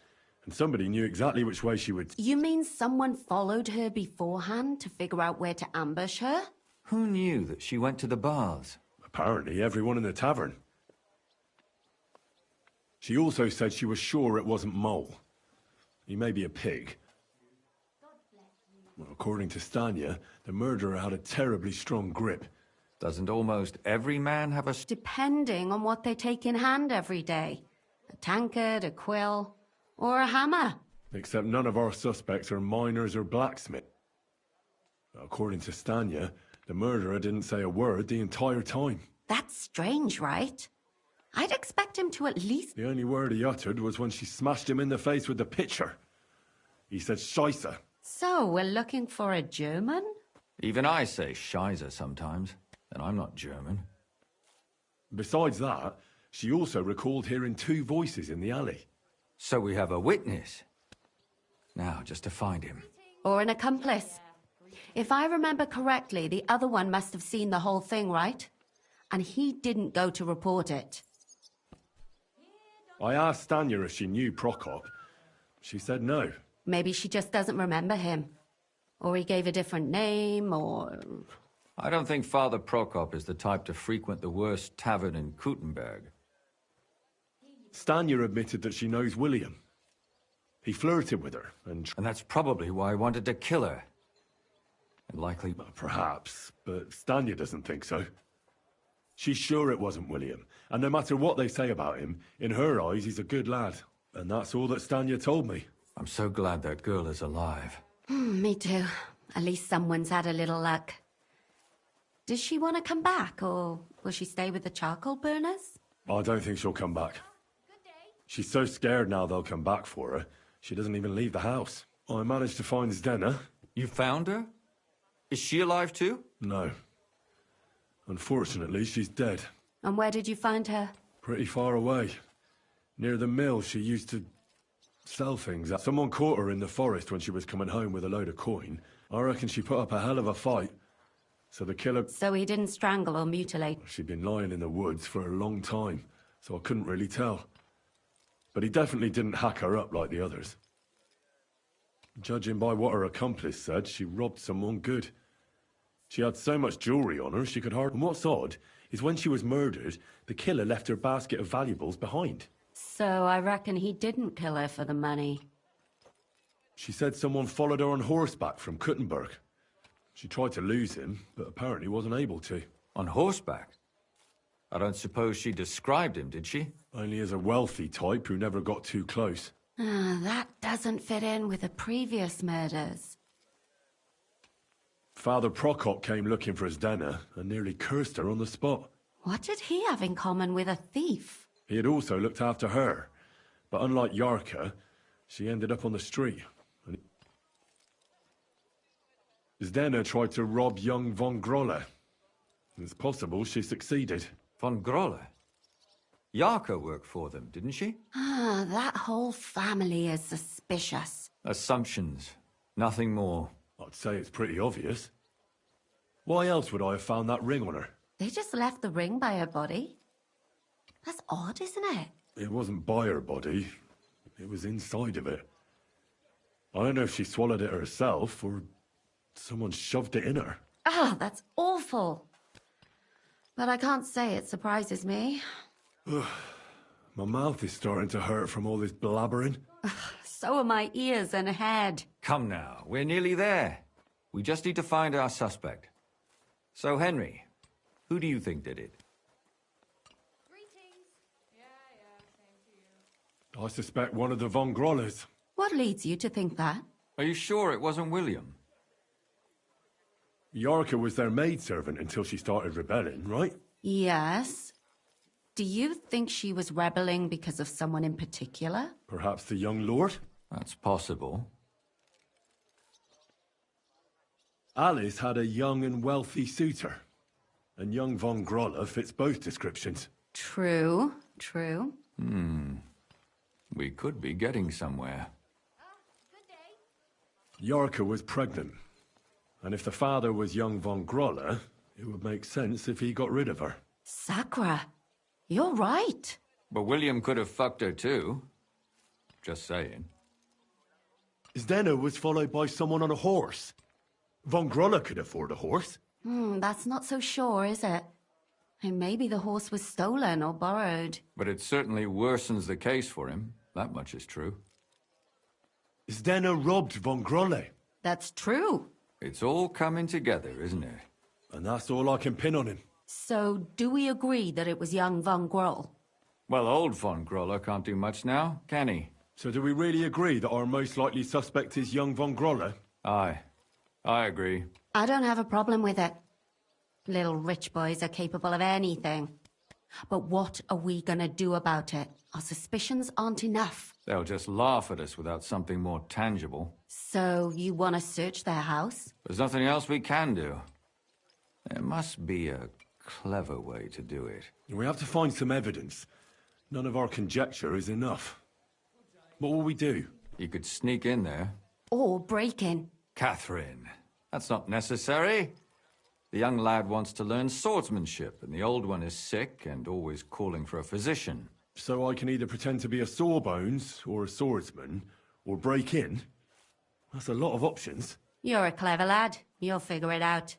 and somebody knew exactly which way she would... You mean someone followed her beforehand to figure out where to ambush her? Who knew that she went to the baths? Apparently everyone in the tavern. She also said she was sure it wasn't Mole. He may be a pig. Well, according to Stanya, the murderer had a terribly strong grip. Doesn't almost every man have a... Depending on what they take in hand every day. A tankard, a quill, or a hammer. Except none of our suspects are miners or blacksmiths. According to Stanya, the murderer didn't say a word the entire time. That's strange, right? I'd expect him to at least... The only word he uttered was when she smashed him in the face with the pitcher. He said Scheisse. So, we're looking for a German? Even I say Scheiße sometimes, and I'm not German. Besides that, she also recalled hearing 2 voices in the alley. So we have a witness. Now, just to find him. Or an accomplice. If I remember correctly, the other one must have seen the whole thing, right? And he didn't go to report it. I asked Stanya if she knew Prokop. She said no. Maybe she just doesn't remember him. Or he gave a different name, or... I don't think Father Prokop is the type to frequent the worst tavern in Kuttenberg. Stanya admitted that she knows William. He flirted with her, and that's probably why he wanted to kill her. And likely... Perhaps, but Stanya doesn't think so. She's sure it wasn't William, and no matter what they say about him, in her eyes he's a good lad. And that's all that Stanya told me. I'm so glad that girl is alive. Me too. At least someone's had a little luck. Does she want to come back, or will she stay with the charcoal burners? I don't think she'll come back. She's so scared now they'll come back for her, she doesn't even leave the house. I managed to find Zdena. You found her? Is she alive too? No. Unfortunately, she's dead. And where did you find her? Pretty far away. Near the mill she used to sell things at. Someone caught her in the forest when she was coming home with a load of coin. I reckon she put up a hell of a fight. So the killer... So he didn't strangle or mutilate? She'd been lying in the woods for a long time, so I couldn't really tell. But he definitely didn't hack her up like the others. Judging by what her accomplice said, she robbed someone good. She had so much jewelry on her, she could hardly... And what's odd is when she was murdered, the killer left her basket of valuables behind. So I reckon he didn't kill her for the money. She said someone followed her on horseback from Kuttenberg. She tried to lose him, but apparently wasn't able to. On horseback? I don't suppose she described him, did she? Only as a wealthy type who never got too close. That doesn't fit in with the previous murders. Father Prokop came looking for Zdena and nearly cursed her on the spot. What did he have in common with a thief? He had also looked after her, but unlike Yarka, she ended up on the street. Zdena tried to rob young von Grolle. It's possible she succeeded. Von Grolle? Yarka worked for them, didn't she? That whole family is suspicious. Assumptions. Nothing more. I'd say it's pretty obvious. Why else would I have found that ring on her? They just left the ring by her body? That's odd, isn't it? It wasn't by her body. It was inside of it. I don't know if she swallowed it herself or someone shoved it in her. That's awful. But I can't say it surprises me. My mouth is starting to hurt from all this blabbering. So are my ears and head. Come now, we're nearly there. We just need to find our suspect. So, Henry, who do you think did it? I suspect one of the von Grolles. What leads you to think that? Are you sure it wasn't William? Yarka was their maidservant until she started rebelling, right? Yes. Do you think she was rebelling because of someone in particular? Perhaps the young lord? That's possible. Alice had a young and wealthy suitor. And young von Grolle fits both descriptions. True. We could be getting somewhere. Yarka was pregnant. And if the father was young von Grolle, it would make sense if he got rid of her. Sakura, you're right. But William could have fucked her too. Just saying. Zdena was followed by someone on a horse. Von Grolle could afford a horse. That's not so sure, is it? And maybe the horse was stolen or borrowed. But it certainly worsens the case for him. That much is true. Zdena robbed von Grolle. That's true. It's all coming together, isn't it? And that's all I can pin on him. So, do we agree that it was young von Groll? Well, old von Grolle can't do much now, can he? So do we really agree that our most likely suspect is young von Grolle? Aye. I agree. I don't have a problem with it. Little rich boys are capable of anything. But what are we gonna do about it? Our suspicions aren't enough. They'll just laugh at us without something more tangible. So you want to search their house? There's nothing else we can do. There must be a clever way to do it. We have to find some evidence. None of our conjecture is enough. What will we do? You could sneak in there. Or break in. Catherine, that's not necessary. The young lad wants to learn swordsmanship, and the old one is sick and always calling for a physician. So I can either pretend to be a sawbones, or a swordsman, or break in? That's a lot of options. You're a clever lad. You'll figure it out.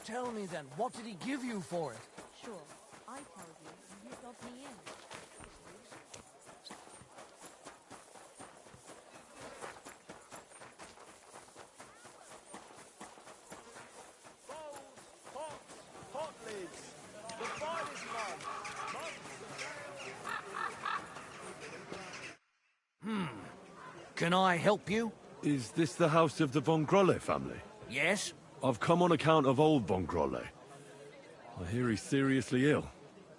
Tell me then, what did he give you for it? Sure, I tell you, and you got me in. Can I help you? Is this the house of the Von Grolle family? Yes? I've come on account of old Von Grolle. I hear he's seriously ill,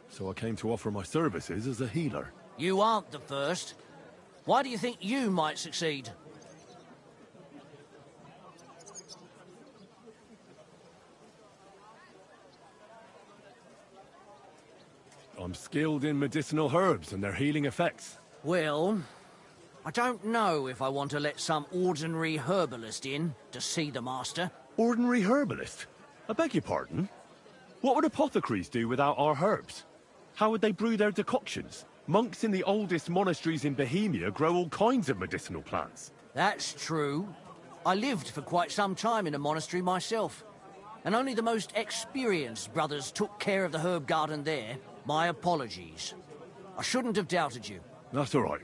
so I came to offer my services as a healer. You aren't the first. Why do you think you might succeed? I'm skilled in medicinal herbs and their healing effects. Well, I don't know if I want to let some ordinary herbalist in to see the master. Ordinary herbalist? I beg your pardon? What would apothecaries do without our herbs? How would they brew their decoctions? Monks in the oldest monasteries in Bohemia grow all kinds of medicinal plants. That's true. I lived for quite some time in a monastery myself, and only the most experienced brothers took care of the herb garden there. My apologies. I shouldn't have doubted you. That's all right.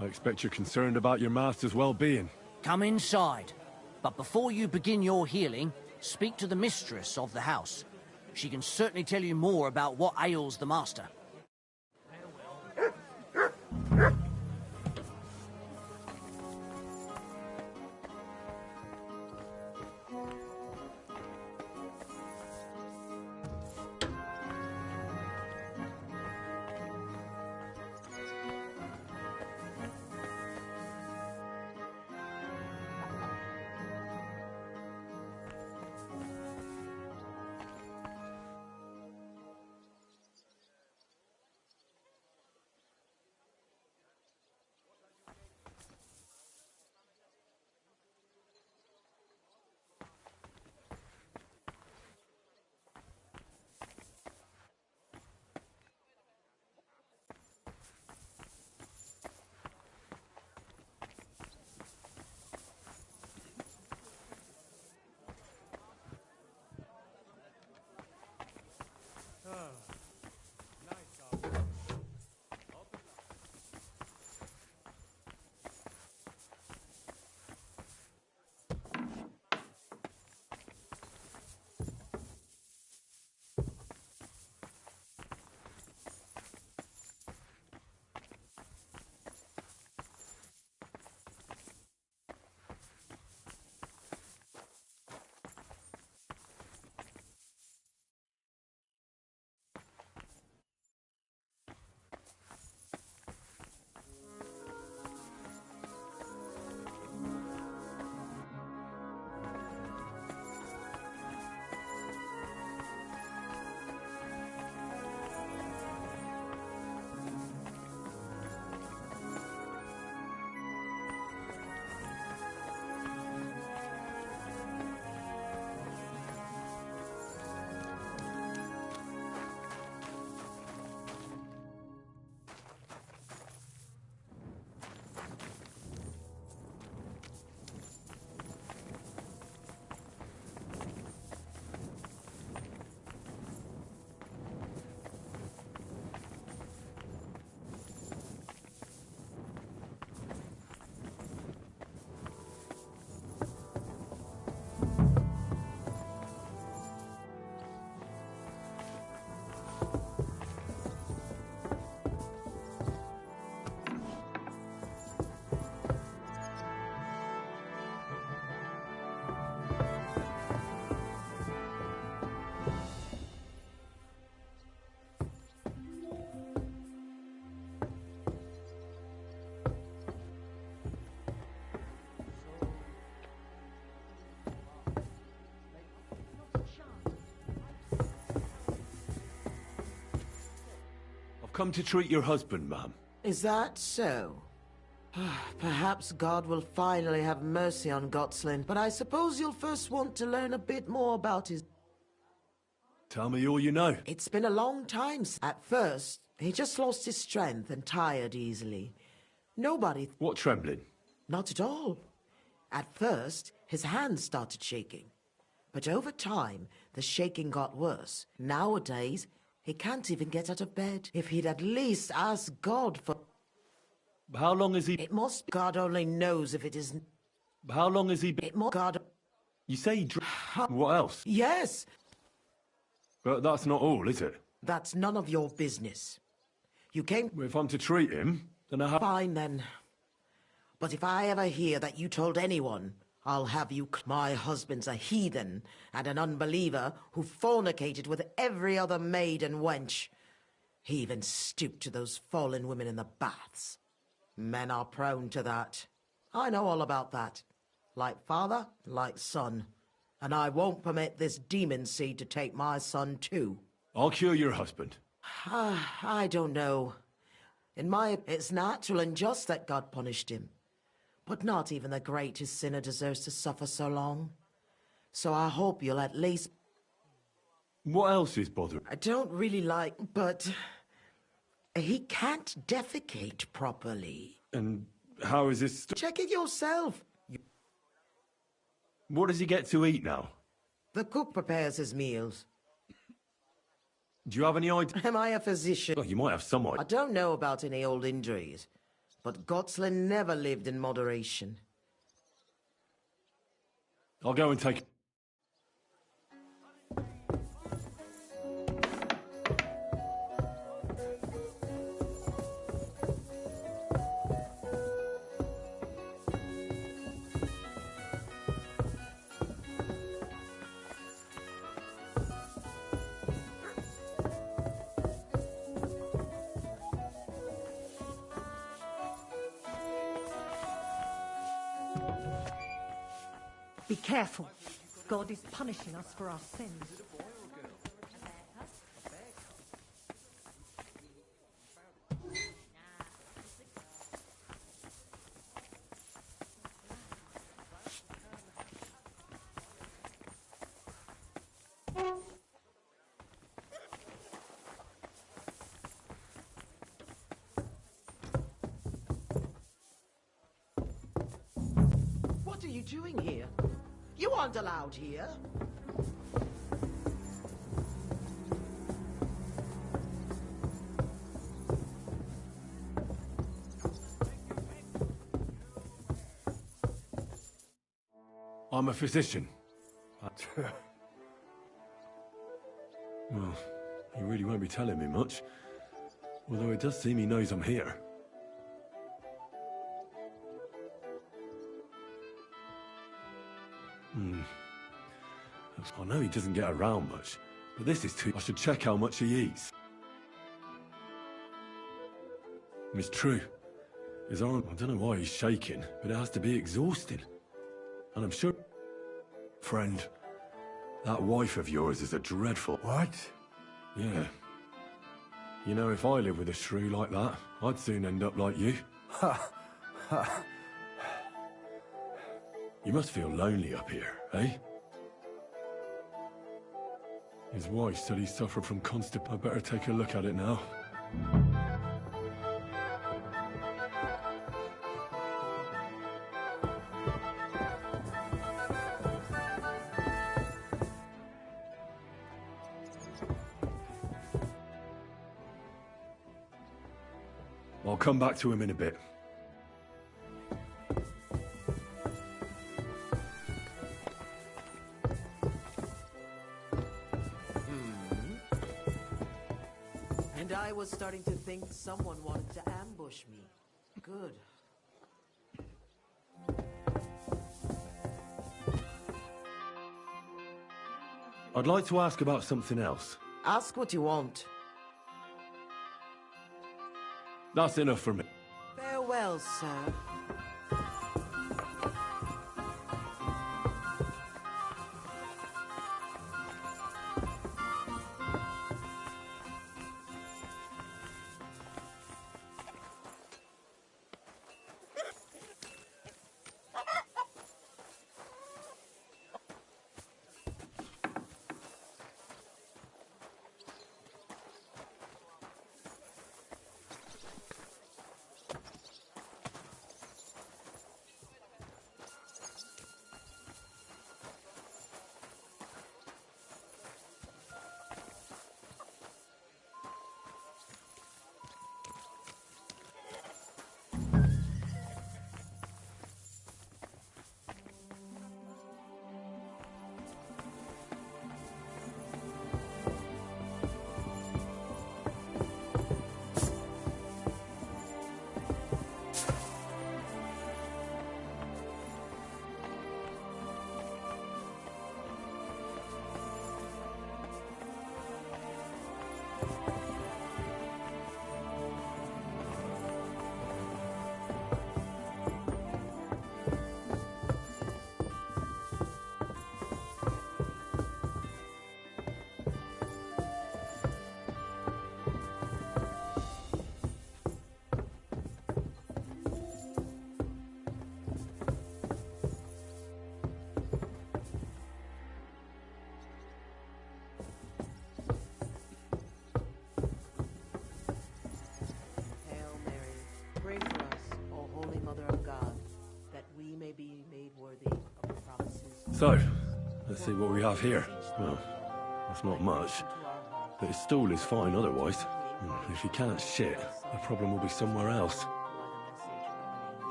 I expect you're concerned about your master's well-being. Come inside. But before you begin your healing, speak to the mistress of the house. She can certainly tell you more about what ails the master. come to treat your husband, ma'am. Is that so? Perhaps God will finally have mercy on Gotslin, but I suppose you'll first want to learn a bit more about his... Tell me all you know. It's been a long time. At first, he just lost his strength and tired easily. Nobody... What trembling? Not at all. At first, his hands started shaking. But over time, the shaking got worse. Nowadays, he can't even get out of bed. If he'd at least ask God for... How long has he... It must be... God only knows if it isn't... How long has he been... It must... God... You say he What else? Yes! But that's not all, is it? That's none of your business. You came... If I'm to treat him, then I have... Fine, then. But if I ever hear that you told anyone, I'll have you... My husband's a heathen and an unbeliever who fornicated with every other maid and wench. He even stooped to those fallen women in the baths. Men are prone to that. I know all about that. Like father, like son. And I won't permit this demon seed to take my son too. I'll cure your husband. I don't know. It's natural and just that God punished him. But not even the greatest sinner deserves to suffer so long. So I hope you'll at least... What else is bothering? I don't really like, but... He can't defecate properly. And how is this... Check it yourself. What does he get to eat now? The cook prepares his meals. Do you have any idea? Am I a physician? Well, you might have some idea. I don't know about any old injuries, but Gotslin never lived in moderation. I'll go and take... Be careful. God is punishing us for our sins. What are you doing here? You aren't allowed here. I'm a physician. Well, he really won't be telling me much. Although it does seem he knows I'm here. I know he doesn't get around much, but this is too... I should check how much he eats. It's true. His arm... I don't know why he's shaking, but it has to be exhausting. And I'm sure... Friend, that wife of yours is a dreadful... What? Yeah. You know, if I lived with a shrew like that, I'd soon end up like you. You must feel lonely up here, eh? His wife said he suffered from constip. I better take a look at it now. I'll come back to him in a bit. And I was starting to think someone wanted to ambush me. Good. I'd like to ask about something else. Ask what you want. That's enough for me. Farewell, sir. may be made worthy of the promises. So, let's see what we have here. Well, that's not much. But his stool is fine otherwise. If he can't shit, the problem will be somewhere else.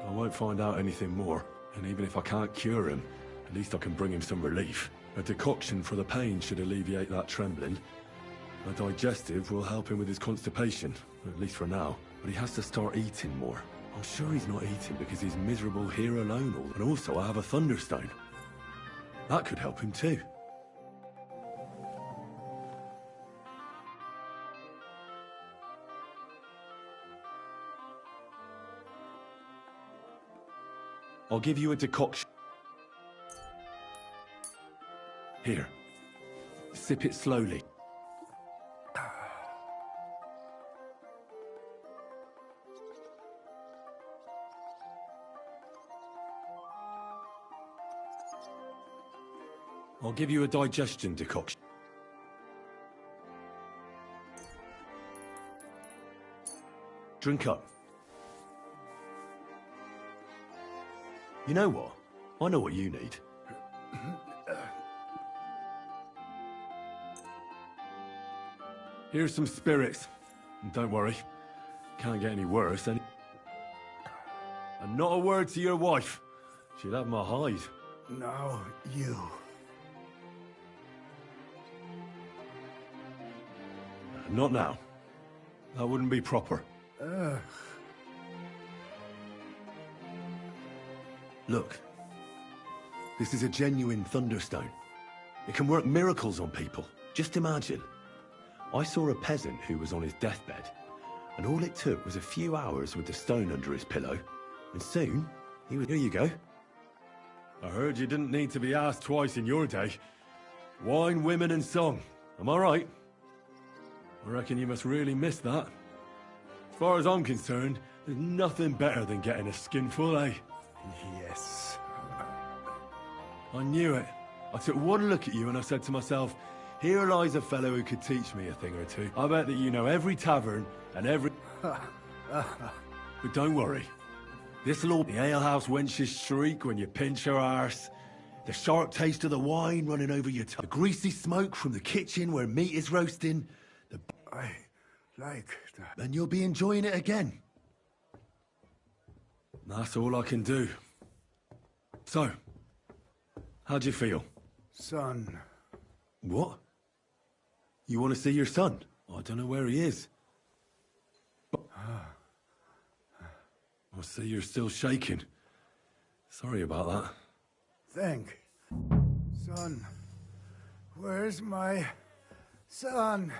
I won't find out anything more, and even if I can't cure him, at least I can bring him some relief. A decoction for the pain should alleviate that trembling. A digestive will help him with his constipation, at least for now. But he has to start eating more. I'm sure he's not eating because he's miserable here alone, and also I have a thunderstone. That could help him too. I'll give you a decoction. Here. Sip it slowly. I'll give you a digestion decoction. Drink up. You know what? I know what you need. Here's some spirits. And don't worry, can't get any worse. And not a word to your wife. She'd have my hide. Now, you. Not now. That wouldn't be proper. Look. This is a genuine thunderstone. It can work miracles on people. Just imagine. I saw a peasant who was on his deathbed, and all it took was a few hours with the stone under his pillow, and soon, he was... Here you go. I heard you didn't need to be asked twice in your day. Wine, women, and song. Am I right? I reckon you must really miss that. As far as I'm concerned, there's nothing better than getting a skinful, eh? Yes. I knew it. I took one look at you and I said to myself, here lies a fellow who could teach me a thing or two. I bet that you know every tavern and every... But don't worry. This'll all... The alehouse wenches shriek when you pinch her arse. The sharp taste of the wine running over your tongue. The greasy smoke from the kitchen where meat is roasting. I like that. And you'll be enjoying it again. That's all I can do. So, how'd you feel? Son. What? You want to see your son? I don't know where he is. I see you're still shaking. Sorry about that. Think. Son. Where's my son?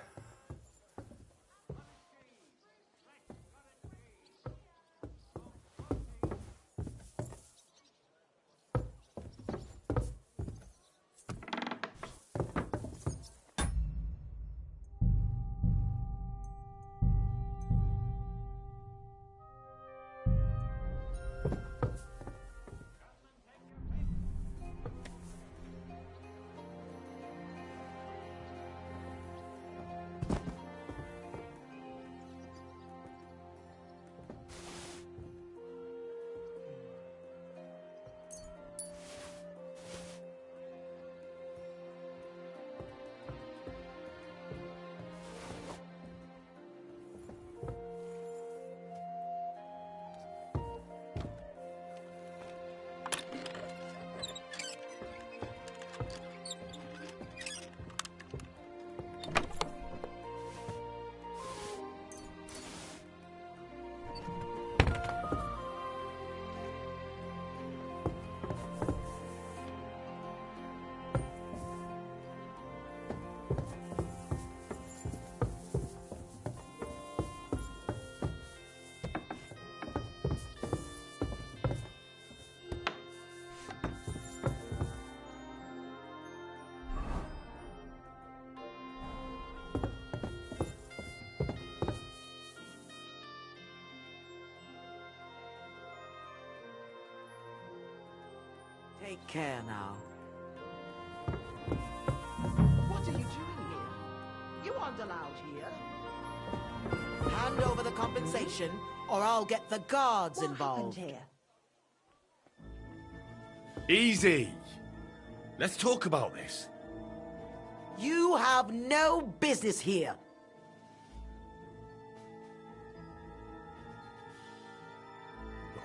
Take care now. What are you doing here? You aren't allowed here. Hand over the compensation, or I'll get the guards What involved. happened here? Easy. Let's talk about this. You have no business here.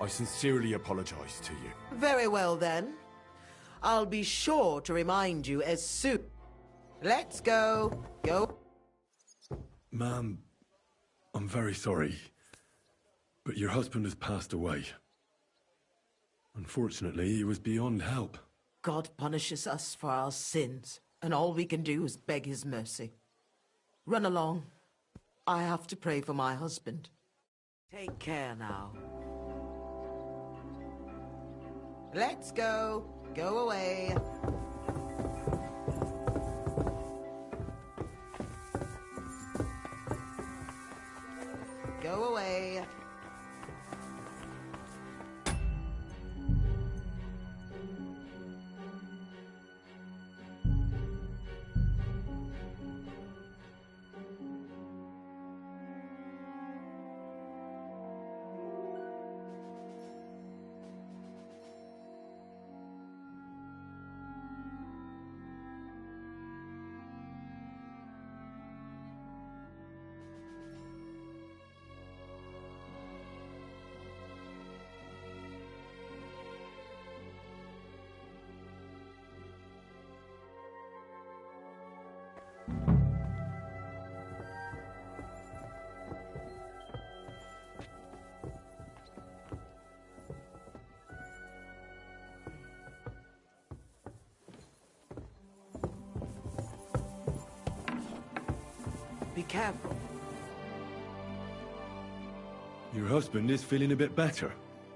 I sincerely apologize to you. Very well, then. I'll be sure to remind you as soon. Let's go. Go. Ma'am, I'm very sorry, but your husband has passed away. Unfortunately, he was beyond help. God punishes us for our sins, and all we can do is beg his mercy. Run along. I have to pray for my husband. Take care now. Let's go. Go away. Go away. Be careful. Your husband is feeling a bit better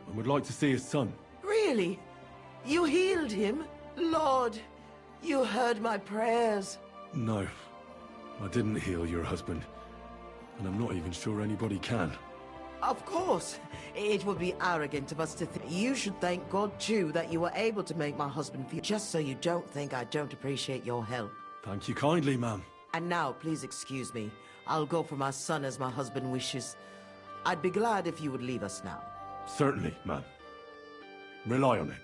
and would like to see his son. Really? You healed him? Lord, you heard my prayers. No, I didn't heal your husband, and I'm not even sure anybody can. Of course. It would be arrogant of us to think. You should thank God, too, that you were able to make my husband feel... Just so you don't think I don't appreciate your help. Thank you kindly, ma'am. And now, please excuse me. I'll go for my son as my husband wishes. I'd be glad if you would leave us now. Certainly, ma'am. Rely on it.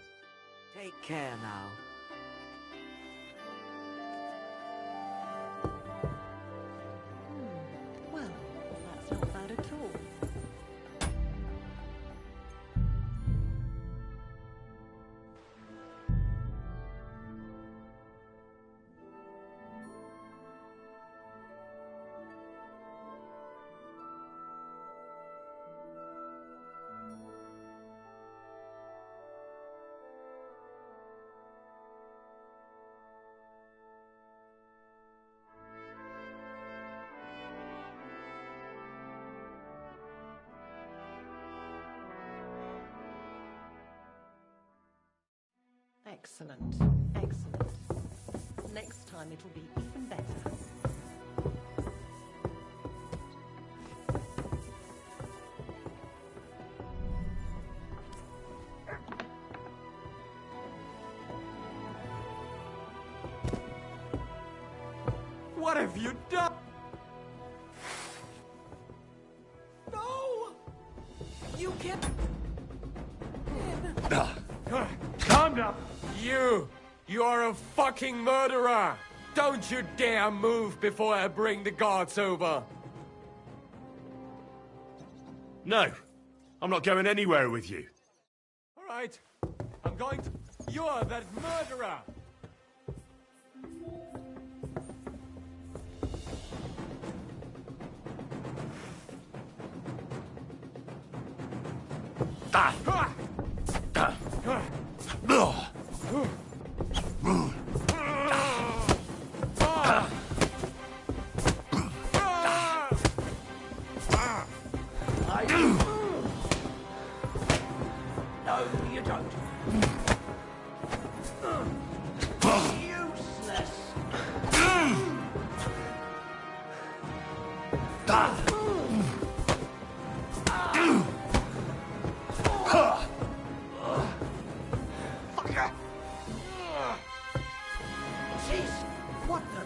Take care now. Well, that's not bad at all. Excellent. Excellent. Next time it'll be even better. What have you done? No! You can't... Calm down. You are a fucking murderer! Don't you dare move before I bring the guards over! No, I'm not going anywhere with you. All right, I'm going to... You're that murderer! No, you don't. Useless. Jeez, what the...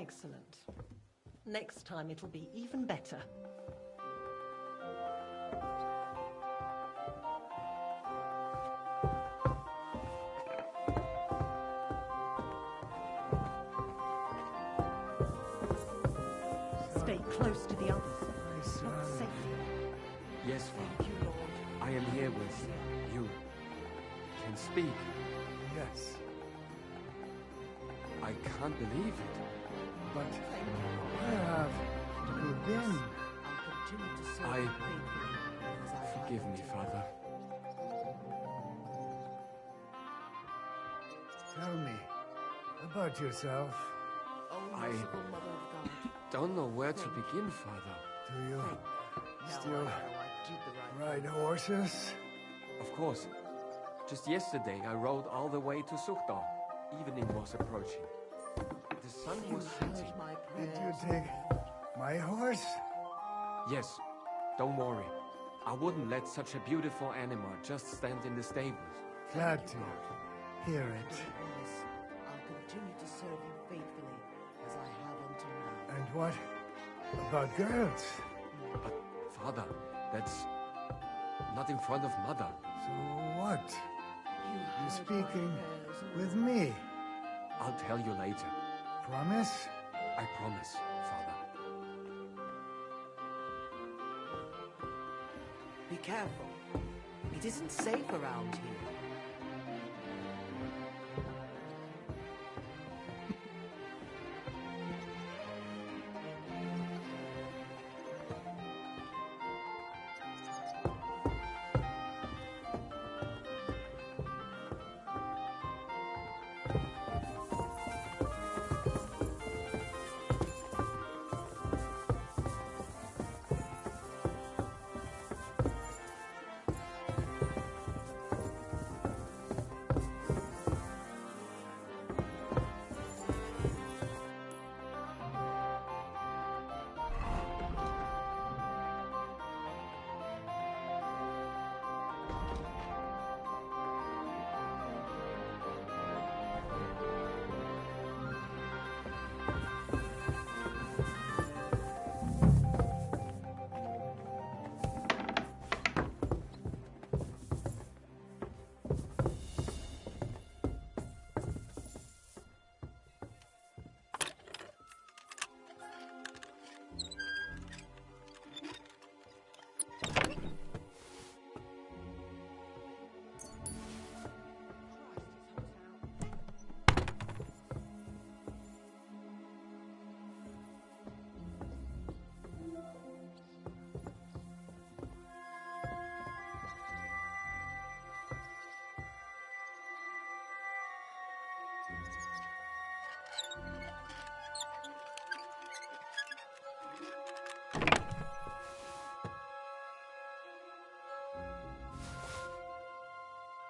Excellent. Next time it'll be even better. Stay close to the others. Not safe. Yes, Father. I am here with you. Can speak. Yes. I can't believe it. But where have you been? Forgive me, Father. Tell me about yourself. I don't know where to begin, Father. Do you still ride horses? Of course. Just yesterday, I rode all the way to Suchdal. Evening was approaching. The sun was setting. Did you take my horse? Yes. Don't worry. I wouldn't let such a beautiful animal just stand in the stables. Glad to hear it. I'll continue to serve you faithfully as I have until now. And what about girls? But, Father, that's not in front of Mother. So what? You speaking with me? I'll tell you later. Promise? I promise, Father. Be careful. It isn't safe around here.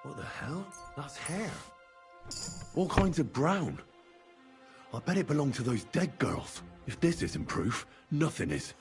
What the hell? That's hair. All kinds of brown. I bet it belonged to those dead girls. If this isn't proof, nothing is.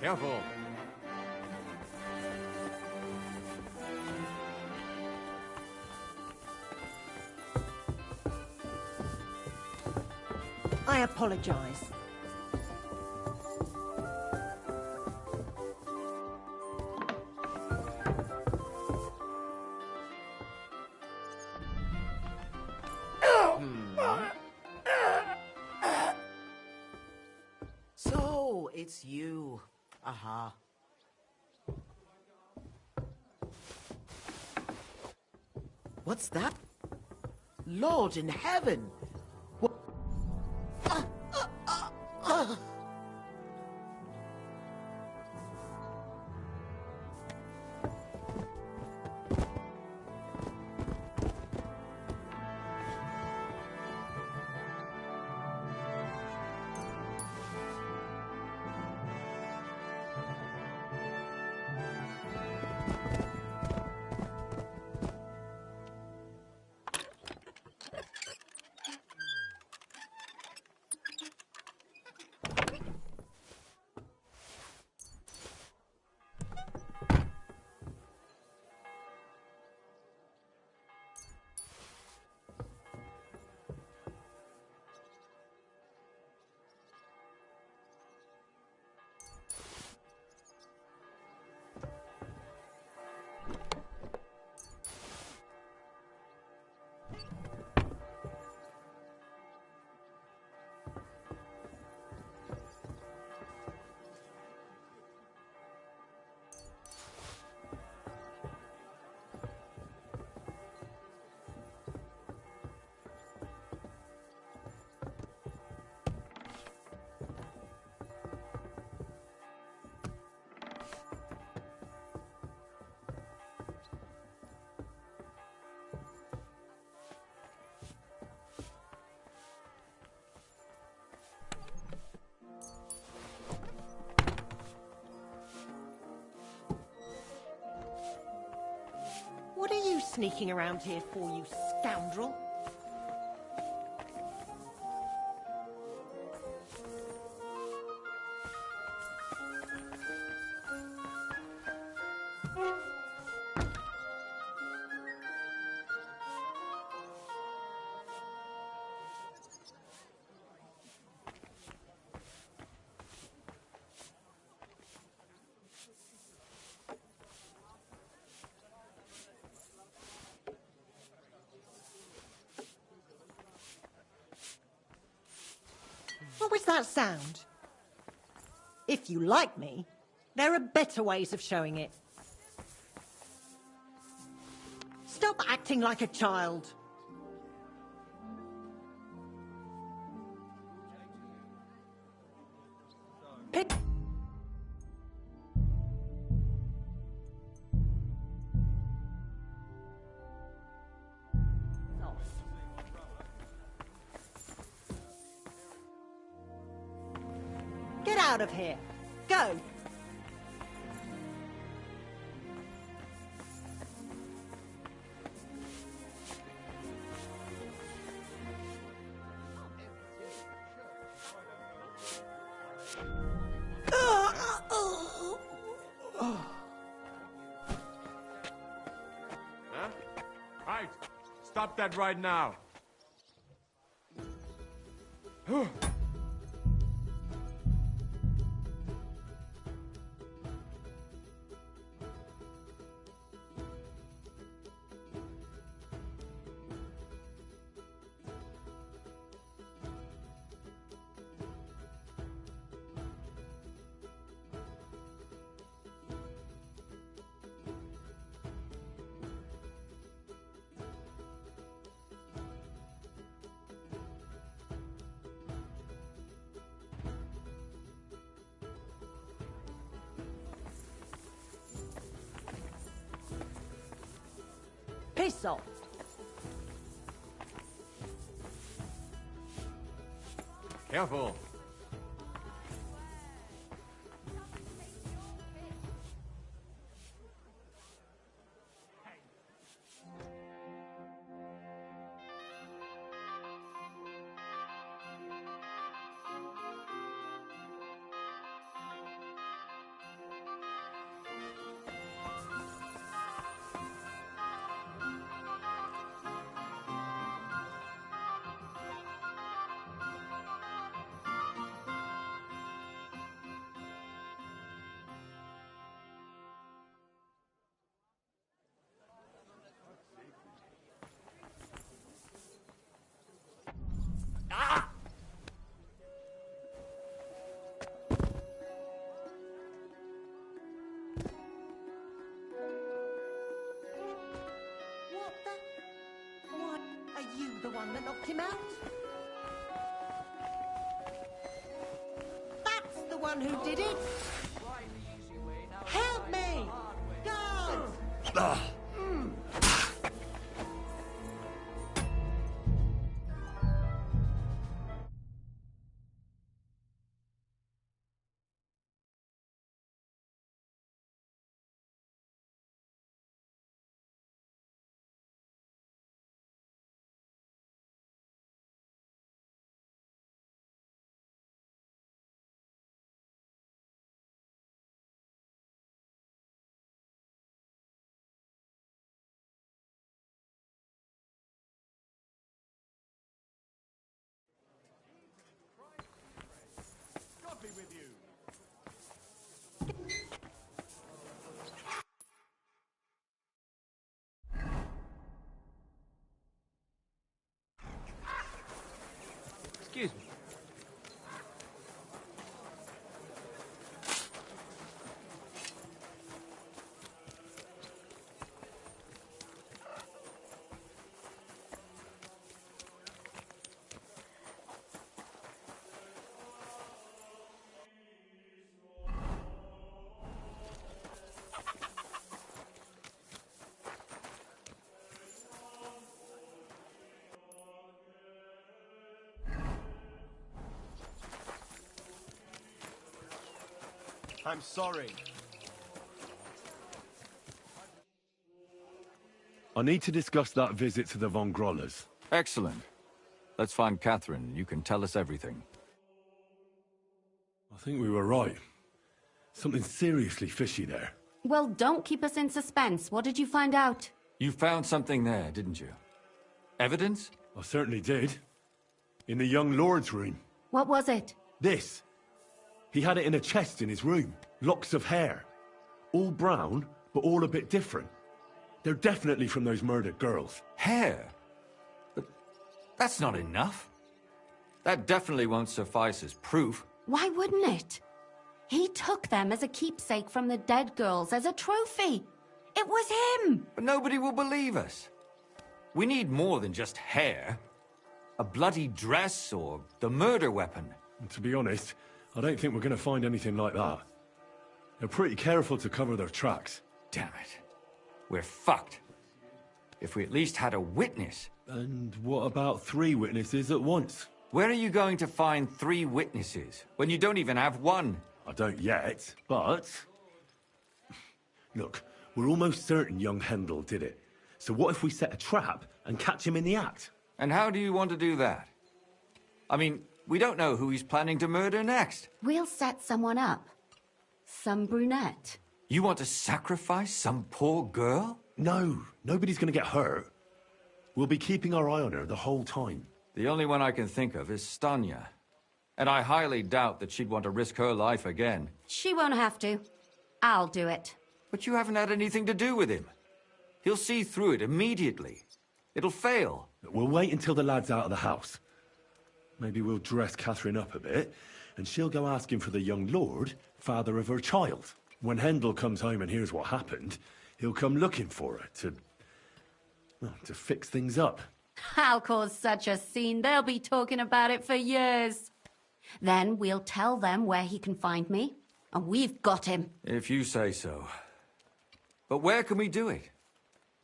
Careful. I apologize. So, it's you. Aha. What's that? Lord in heaven! What? sneaking around here for, you scoundrel? What was that sound? If you like me, there are better ways of showing it. Stop acting like a child. Pick. Get out of here. Go. Huh? Right. Stop that right now. Piss off. Careful. What the? What? Are you the one that knocked him out? That's the one who did it! Help me! Guards! God be with you. Excuse me. I'm sorry. I need to discuss that visit to the Von Grollers. Excellent. Let's find Catherine. You can tell us everything. I think we were right. Something seriously fishy there. Well, don't keep us in suspense. What did you find out? You found something there, didn't you? Evidence? I certainly did. In the young lord's room. What was it? This. He had it in a chest in his room. Locks of hair. All brown, but all a bit different. They're definitely from those murdered girls. Hair? But that's not enough. That definitely won't suffice as proof. Why wouldn't it? He took them as a keepsake from the dead girls, as a trophy. It was him! But nobody will believe us. We need more than just hair. A bloody dress or the murder weapon. And to be honest, I don't think we're going to find anything like that. They're pretty careful to cover their tracks. Damn it. We're fucked. If we at least had a witness. And what about 3 witnesses at once? Where are you going to find 3 witnesses when you don't even have one? I don't yet, but... Look, we're almost certain young Hendel did it. So what if we set a trap and catch him in the act? And how do you want to do that? I mean, we don't know who he's planning to murder next. We'll set someone up. Some brunette. You want to sacrifice some poor girl? No, nobody's going to get hurt. We'll be keeping our eye on her the whole time. The only one I can think of is Stanya. And I highly doubt that she'd want to risk her life again. She won't have to. I'll do it. But you haven't had anything to do with him. He'll see through it immediately. It'll fail. We'll wait until the lad's out of the house. Maybe we'll dress Catherine up a bit, and she'll go asking for the young lord, father of her child. When Hendel comes home and hears what happened, he'll come looking for her to fix things up. I'll cause such a scene, they'll be talking about it for years. Then we'll tell them where he can find me, and we've got him. If you say so. But where can we do it?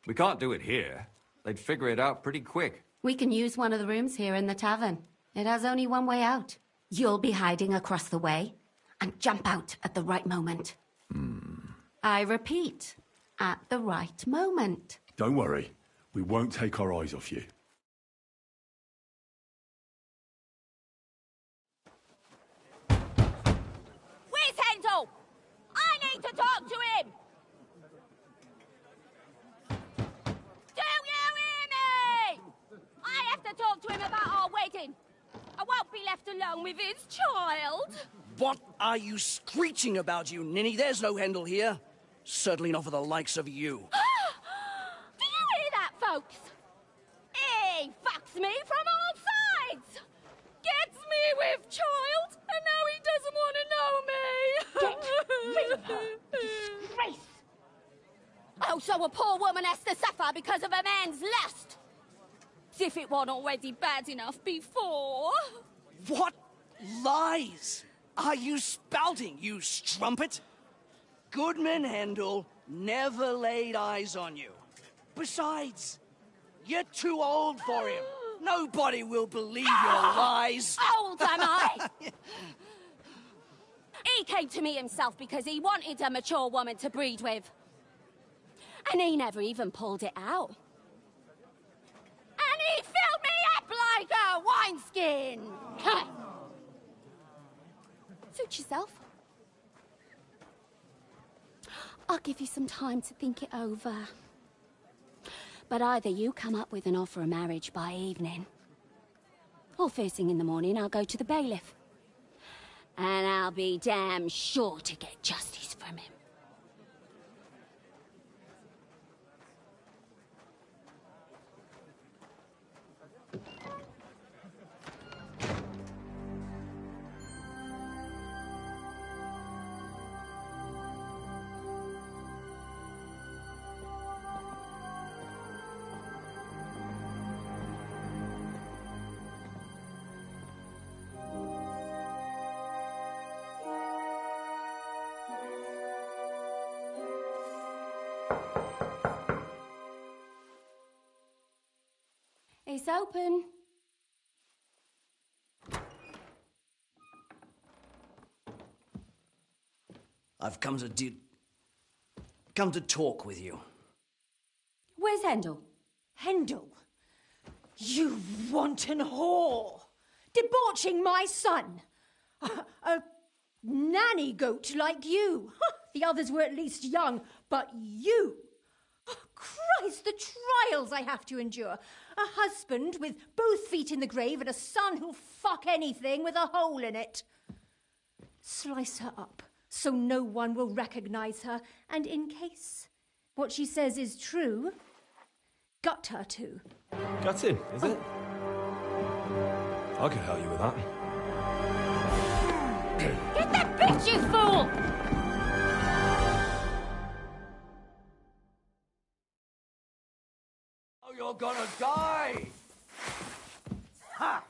We can't do it here. They'd figure it out pretty quick. We can use one of the rooms here in the tavern. It has only one way out. You'll be hiding across the way, and jump out at the right moment. I repeat, at the right moment. Don't worry. We won't take our eyes off you. Where's Hendel? I need to talk to him! Do you hear me? I have to talk to him about our wedding. I won't be left alone with his child. What are you screeching about, you ninny? There's no Hendel here. Certainly not for the likes of you. Do you hear that, folks? He fucks me from all sides. Gets me with child, and now he doesn't want to know me. Get rid of her. Disgrace. Oh, so a poor woman has to suffer because of a man's lust. As if it wasn't already bad enough before. What lies are you spouting, you strumpet? Goodman Hendel never laid eyes on you. Besides, you're too old for him. Nobody will believe your lies. Old am I? He came to me himself because he wanted a mature woman to breed with. And he never even pulled it out. And he filled me up like a wineskin. Suit yourself. I'll give you some time to think it over. But either you come up with an offer of marriage by evening, or first thing in the morning I'll go to the bailiff. And I'll be damn sure to get justice from him. It's open. I've come to talk with you. Where's Hendel? Hendel? You wanton whore! Debauching my son! A nanny goat like you! The others were at least young, but you! Oh, Christ, the trials I have to endure! A husband with both feet in the grave and a son who'll fuck anything with a hole in it. Slice her up so no one will recognize her, and in case what she says is true, gut her too. Gutting, is it? I can help you with that. Get that bitch, you fool! Oh, you're gonna die! Ha!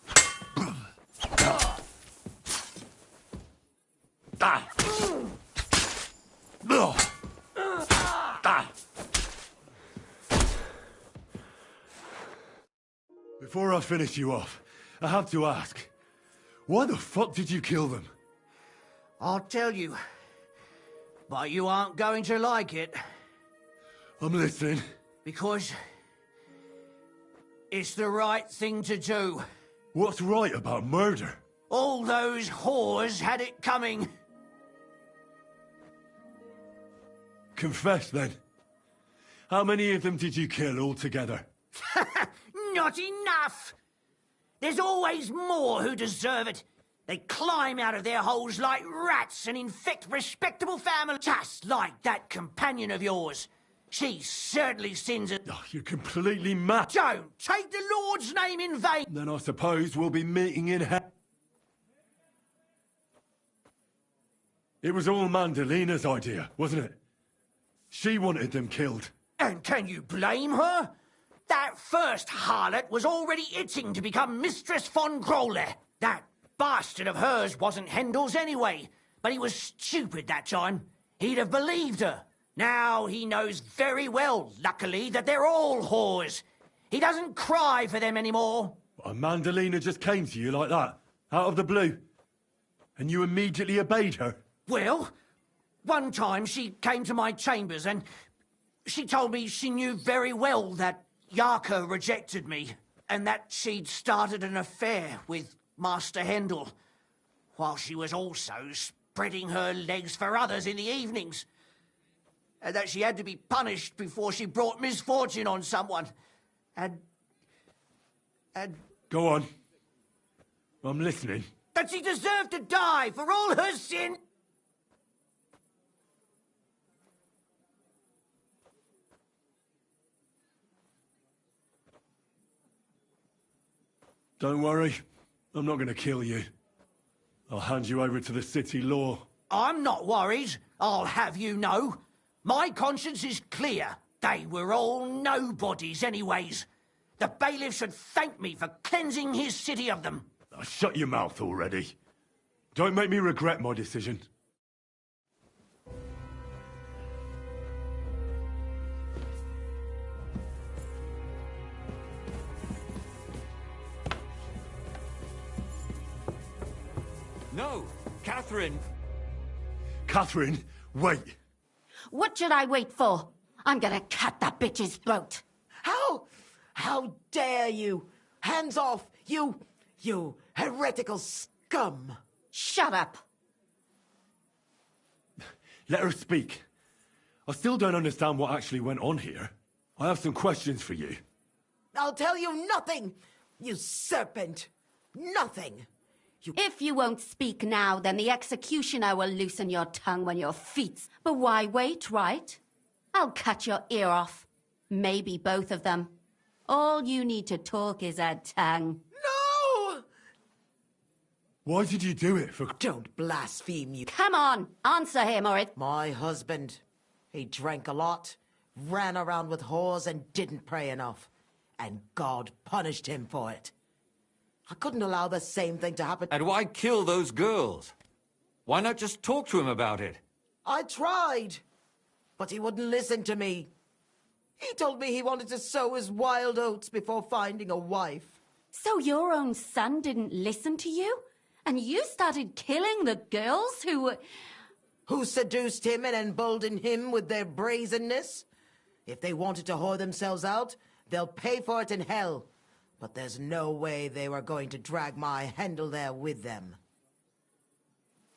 Before I finish you off, I have to ask, why the fuck did you kill them? I'll tell you, but you aren't going to like it. I'm listening. Because it's the right thing to do. What's right about murder? All those whores had it coming. Confess, then. How many of them did you kill altogether? Not enough! There's always more who deserve it. They climb out of their holes like rats and infect respectable families, just like that companion of yours. She certainly sins it. Oh, you're completely mad. Don't take the Lord's name in vain. Then I suppose we'll be meeting in hell. It was all Mandalina's idea, wasn't it? She wanted them killed. And can you blame her? That first harlot was already itching to become Mistress von Grole. That bastard of hers wasn't Hendel's anyway, but he was stupid that time. He'd have believed her. Now he knows very well, luckily, that they're all whores. He doesn't cry for them anymore. And Mandalina just came to you like that, out of the blue. And you immediately obeyed her. Well, one time she came to my chambers and she told me she knew very well that Yarka rejected me and that she'd started an affair with Master Hendel, while she was also spreading her legs for others in the evenings. And that she had to be punished before she brought misfortune on someone. And... Go on. I'm listening. That she deserved to die for all her sin. Don't worry. I'm not going to kill you. I'll hand you over to the city law. I'm not worried, I'll have you know. My conscience is clear. They were all nobodies anyways. The bailiff should thank me for cleansing his city of them. Oh, shut your mouth already. Don't make me regret my decision. No, Catherine. Catherine, wait. What should I wait for? I'm gonna cut that bitch's throat. How dare you? Hands off, you heretical scum. Shut up. Let her speak. I still don't understand what actually went on here. I have some questions for you. I'll tell you nothing, you serpent. Nothing. If you won't speak now, then the executioner will loosen your tongue when your feet's. But why wait, right? I'll cut your ear off. Maybe both of them. All you need to talk is a tongue. No! Why did you do it for... Don't blaspheme, you... Come on, answer him, or it... My husband. He drank a lot, ran around with whores, and didn't pray enough. And God punished him for it. I couldn't allow the same thing to happen. And why kill those girls? Why not just talk to him about it? I tried, but he wouldn't listen to me. He told me he wanted to sow his wild oats before finding a wife. So your own son didn't listen to you? And you started killing the girls who... Who seduced him and emboldened him with their brazenness? If they wanted to whore themselves out, they'll pay for it in hell. But there's no way they were going to drag my Hendel there with them.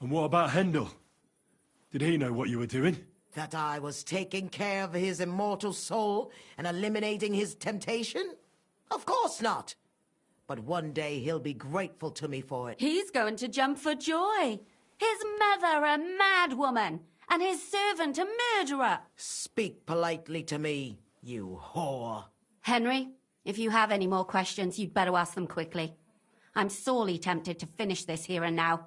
And what about Hendel? Did he know what you were doing? That I was taking care of his immortal soul and eliminating his temptation? Of course not. But one day he'll be grateful to me for it. He's going to jump for joy. His mother a mad woman, and his servant a murderer. Speak politely to me, you whore. Henry, if you have any more questions, you'd better ask them quickly. I'm sorely tempted to finish this here and now.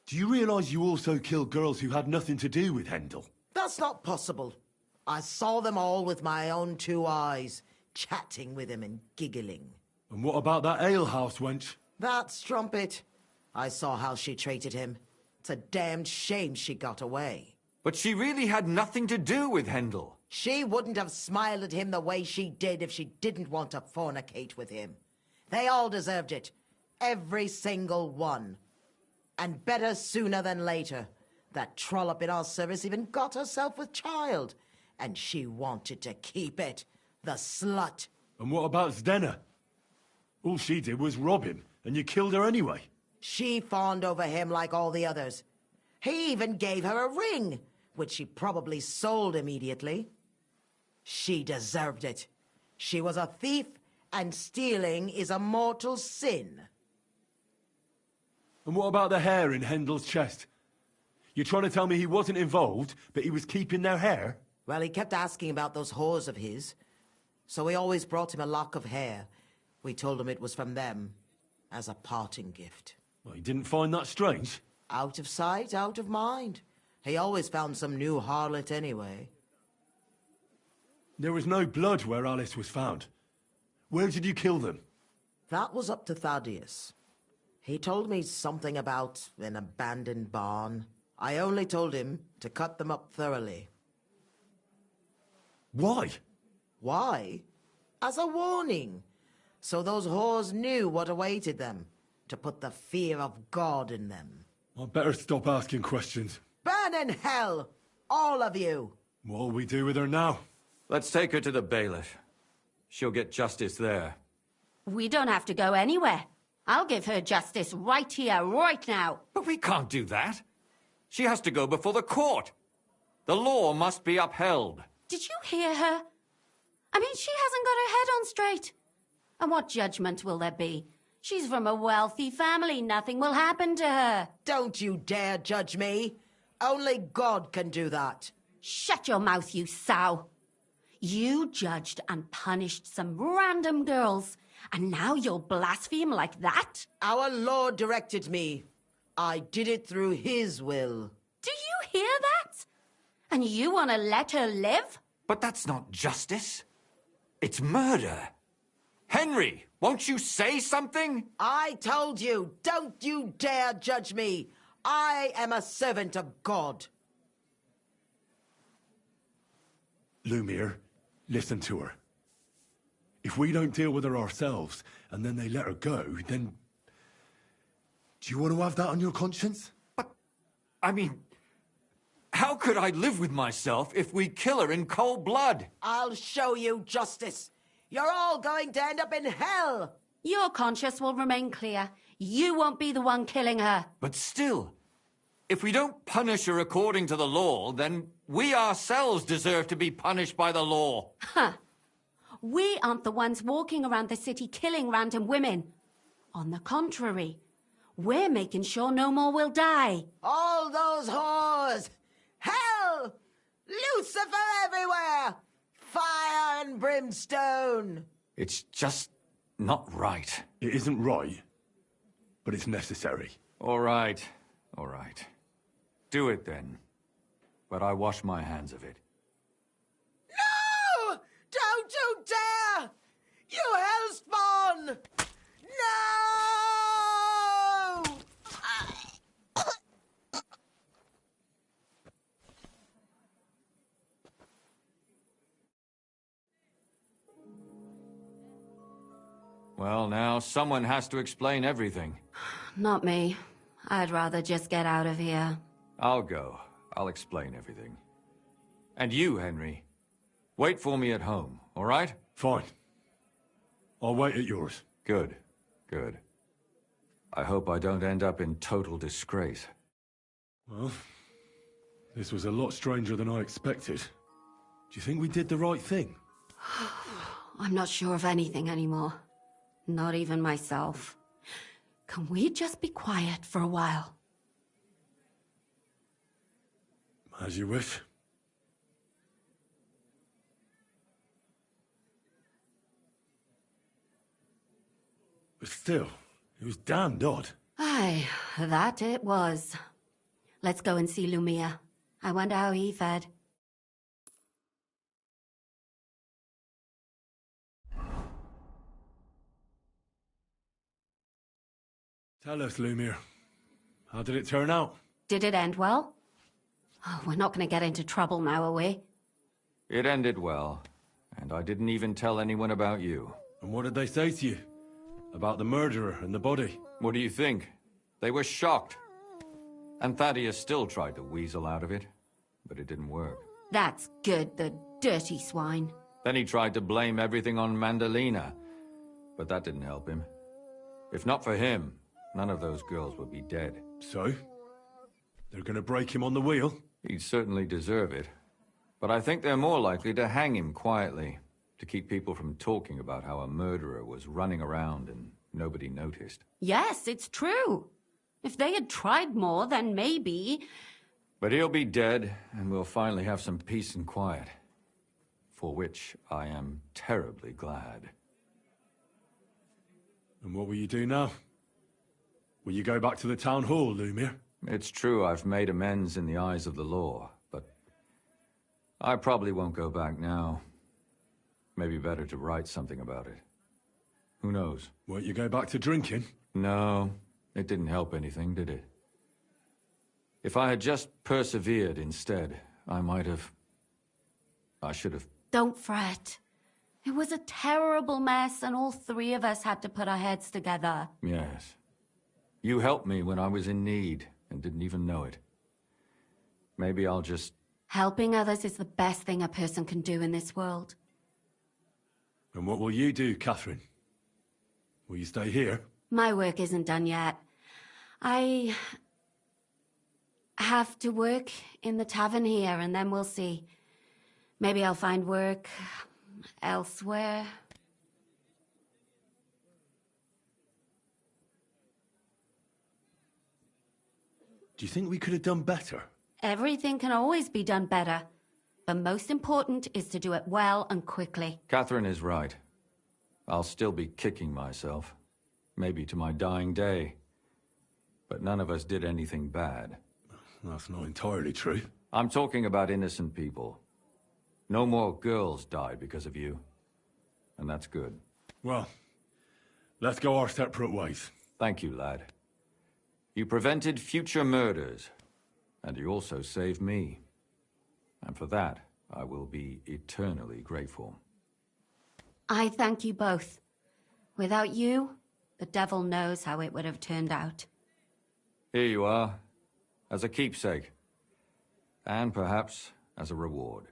Do you realise you also killed girls who had nothing to do with Hendel? That's not possible. I saw them all with my own 2 eyes, chatting with him and giggling. And what about that alehouse wench? That strumpet. I saw how she treated him. It's a damned shame she got away. But she really had nothing to do with Hendel. She wouldn't have smiled at him the way she did if she didn't want to fornicate with him. They all deserved it. Every single one. And better sooner than later. That trollop in our service even got herself with child. And she wanted to keep it. The slut. And what about Zdenna? All she did was rob him, and you killed her anyway. She fawned over him like all the others. He even gave her a ring, which she probably sold immediately. She deserved it. She was a thief, and stealing is a mortal sin. And what about the hair in Hendel's chest? You're trying to tell me he wasn't involved, but he was keeping their hair? Well, he kept asking about those whores of his. So we always brought him a lock of hair. We told him it was from them, as a parting gift. Well, he didn't find that strange? Out of sight, out of mind. He always found some new harlot anyway. There was no blood where Alice was found. Where did you kill them? That was up to Thaddeus. He told me something about an abandoned barn. I only told him to cut them up thoroughly. Why? Why? As a warning. So those whores knew what awaited them. To put the fear of God in them. I'd better stop asking questions. Burn in hell! All of you! What'll we do with her now? Let's take her to the bailiff. She'll get justice there. We don't have to go anywhere. I'll give her justice right here, right now. But we can't do that. She has to go before the court. The law must be upheld. Did you hear her? I mean, she hasn't got her head on straight. And what judgment will there be? She's from a wealthy family. Nothing will happen to her. Don't you dare judge me. Only God can do that. Shut your mouth, you sow. You judged and punished some random girls, and now you'll blaspheme like that? Our Lord directed me. I did it through His will. Do you hear that? And you want to let her live? But that's not justice. It's murder. Henry, won't you say something? I told you, don't you dare judge me. I am a servant of God. Lumiere, listen to her. If we don't deal with her ourselves, and then they let her go, then... Do you want to have that on your conscience? But, I mean... How could I live with myself if we kill her in cold blood? I'll show you justice. You're all going to end up in hell. Your conscience will remain clear. You won't be the one killing her. But still, if we don't punish her according to the law, then we ourselves deserve to be punished by the law. Huh. We aren't the ones walking around the city killing random women. On the contrary, we're making sure no more will die. All those whores! Hell! Lucifer everywhere! Fire and brimstone! It's just not right. It isn't right, but it's necessary. All right. Do it then. But I wash my hands of it. No! Don't you dare! You hellspawn! No! Well, now, someone has to explain everything. Not me. I'd rather just get out of here. I'll go. I'll explain everything. And you, Henry, wait for me at home, all right? Fine. I'll wait at yours. Good, good. I hope I don't end up in total disgrace. Well, this was a lot stranger than I expected. Do you think we did the right thing? I'm not sure of anything anymore. Not even myself. Can we just be quiet for a while? As you wish. But still, it was damned odd. Aye, that it was. Let's go and see Lumia. I wonder how he fared. Tell us, Lumiere. How did it turn out? Did it end well? Oh, we're not going to get into trouble now, are we? It ended well, and I didn't even tell anyone about you. And what did they say to you? About the murderer and the body? What do you think? They were shocked. And Thaddeus still tried to weasel out of it, but it didn't work. That's good, the dirty swine. Then he tried to blame everything on Mandalina, but that didn't help him. If not for him, none of those girls would be dead. So? They're gonna break him on the wheel? He'd certainly deserve it. But I think they're more likely to hang him quietly, to keep people from talking about how a murderer was running around and nobody noticed. Yes, it's true. If they had tried more, then maybe... But he'll be dead, and we'll finally have some peace and quiet. For which I am terribly glad. And what will you do now? Will you go back to the town hall, Lumiere? It's true I've made amends in the eyes of the law, but I probably won't go back now. Maybe better to write something about it. Who knows? Won't you go back to drinking? No, it didn't help anything, did it? If I had just persevered instead, I should have... Don't fret. It was a terrible mess, and all three of us had to put our heads together. Yes. You helped me when I was in need, and didn't even know it. Maybe I'll just... Helping others is the best thing a person can do in this world. And what will you do, Catherine? Will you stay here? My work isn't done yet. I have to work in the tavern here, and then we'll see. Maybe I'll find work elsewhere. Do you think we could have done better? Everything can always be done better. But most important is to do it well and quickly. Catherine is right. I'll still be kicking myself. Maybe to my dying day. But none of us did anything bad. That's not entirely true. I'm talking about innocent people. No more girls died because of you. And that's good. Well, let's go our separate ways. Thank you, lad. You prevented future murders. And you also saved me. And for that, I will be eternally grateful. I thank you both. Without you, the devil knows how it would have turned out. Here you are, as a keepsake. And perhaps as a reward.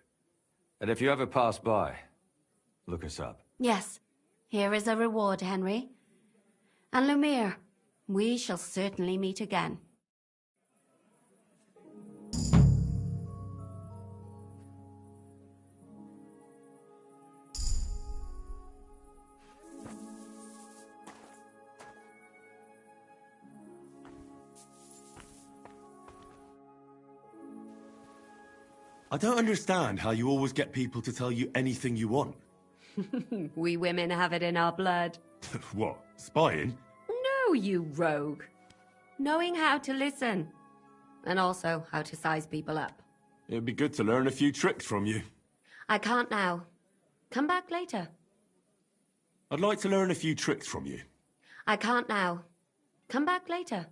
And if you ever pass by, look us up. Yes, here is a reward, Henry. And Lumiere, we shall certainly meet again. I don't understand how you always get people to tell you anything you want. We women have it in our blood. What, spying? No, you rogue. Knowing how to listen. And also how to size people up. It'd be good to learn a few tricks from you. I can't now. Come back later. I'd like to learn a few tricks from you. I can't now. Come back later.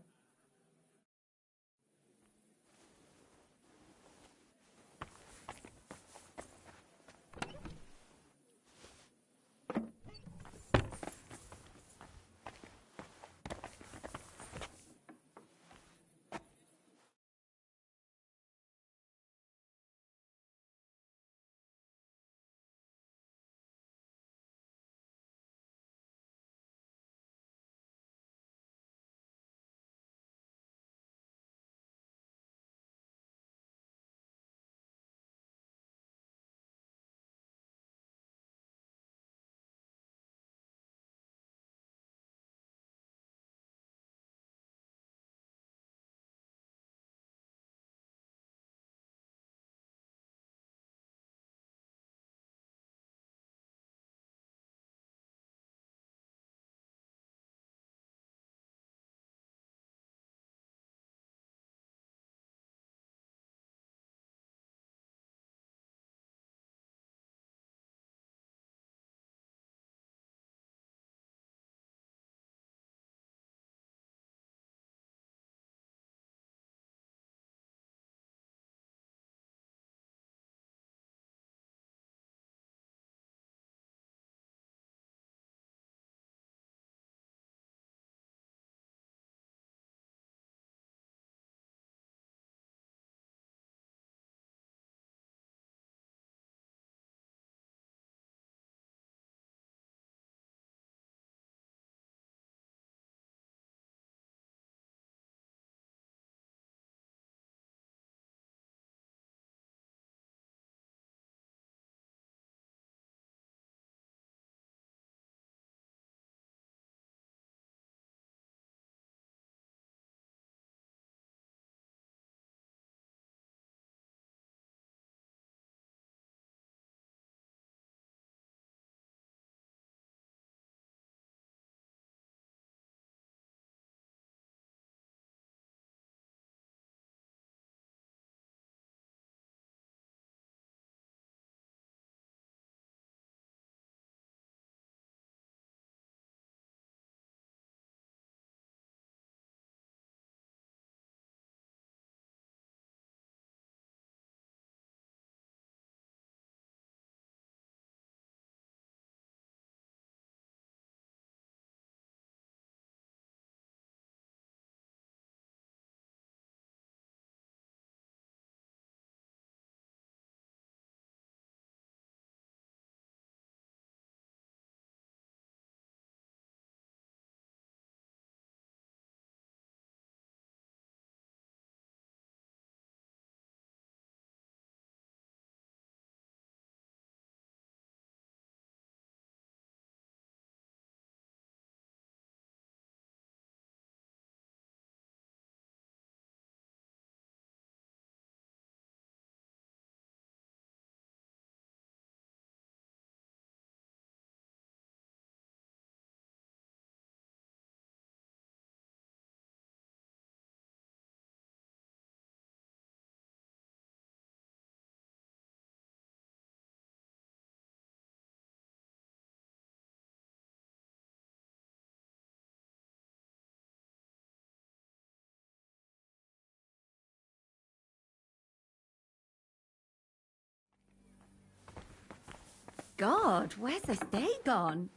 God, where's this day gone?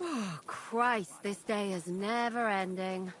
Oh, Christ, this day is never ending.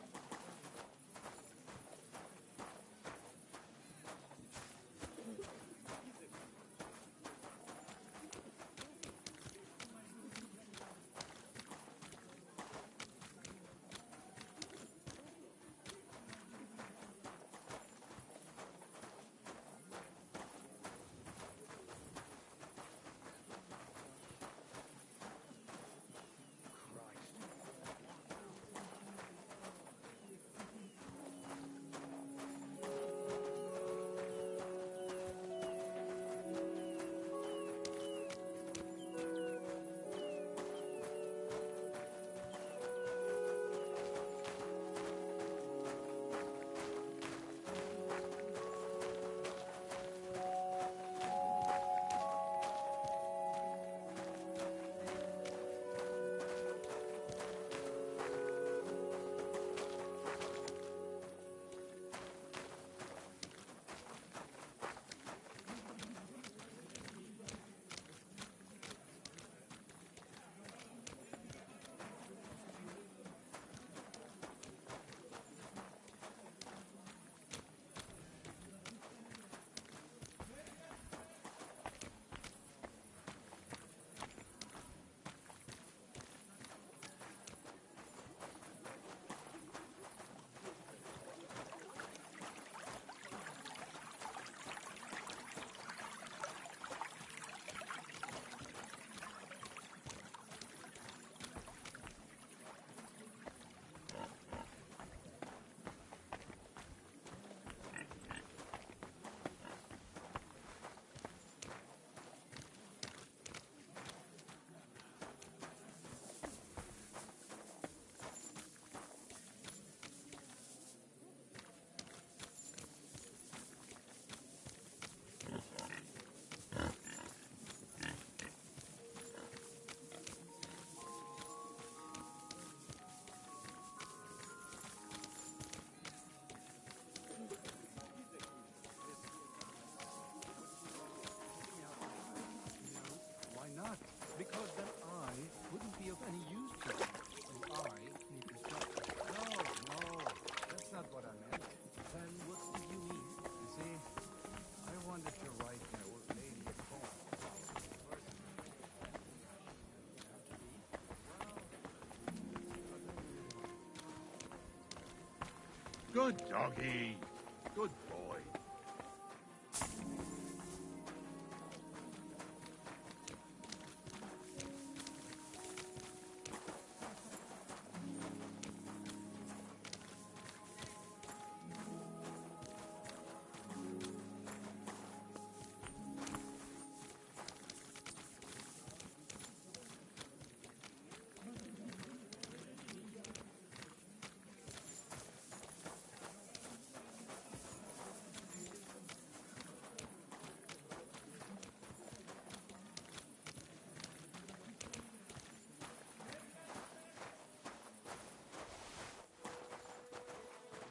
Why not? Because then I wouldn't be of any use to you. And I need to stop. No, that's not what I meant. Then what did you mean? You see, I wanted to write my old lady a poem about Good doggy. Good boy.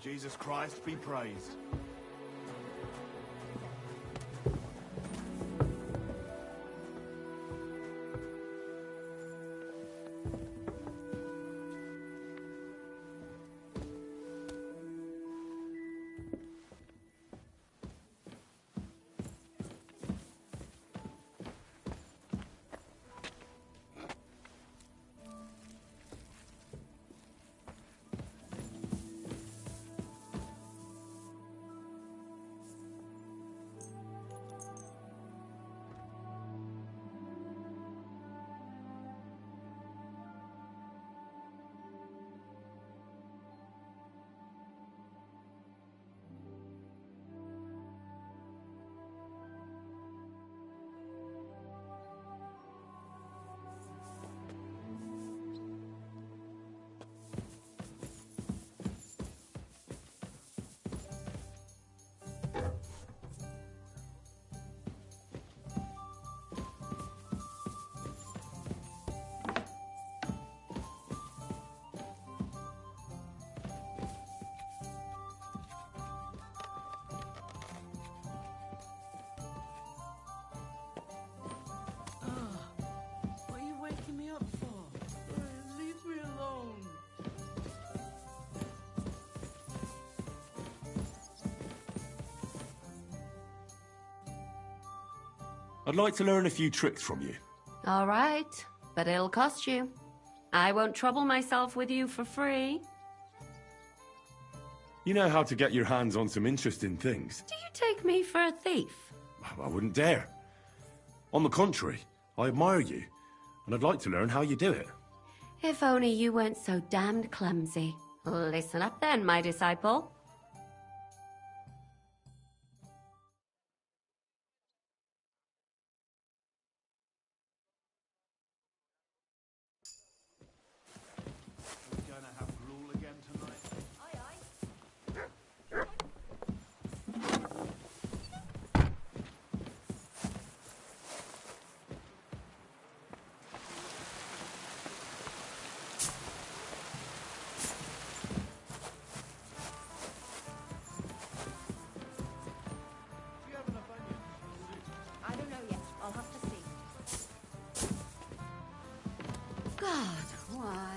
Jesus Christ be praised. I'd like to learn a few tricks from you. All right, but it'll cost you. I won't trouble myself with you for free. You know how to get your hands on some interesting things. Do you take me for a thief? I wouldn't dare. On the contrary, I admire you, and I'd like to learn how you do it. If only you weren't so damned clumsy. Listen up then, my disciple. I don't know yet. I'll have to see. God, why?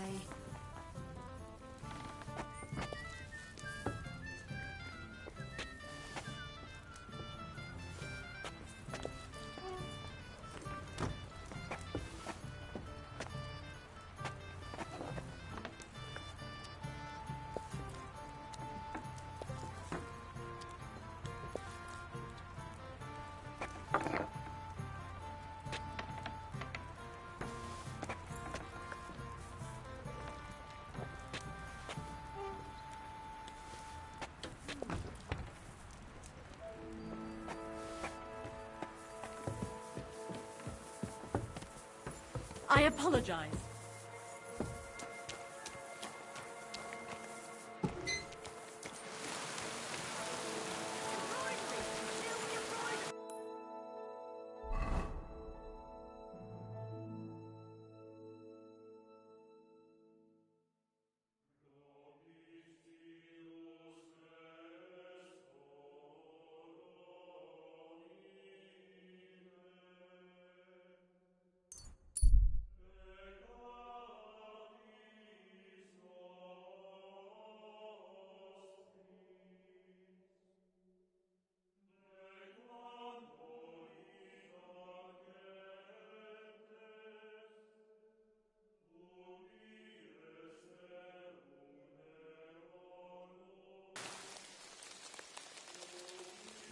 I apologize.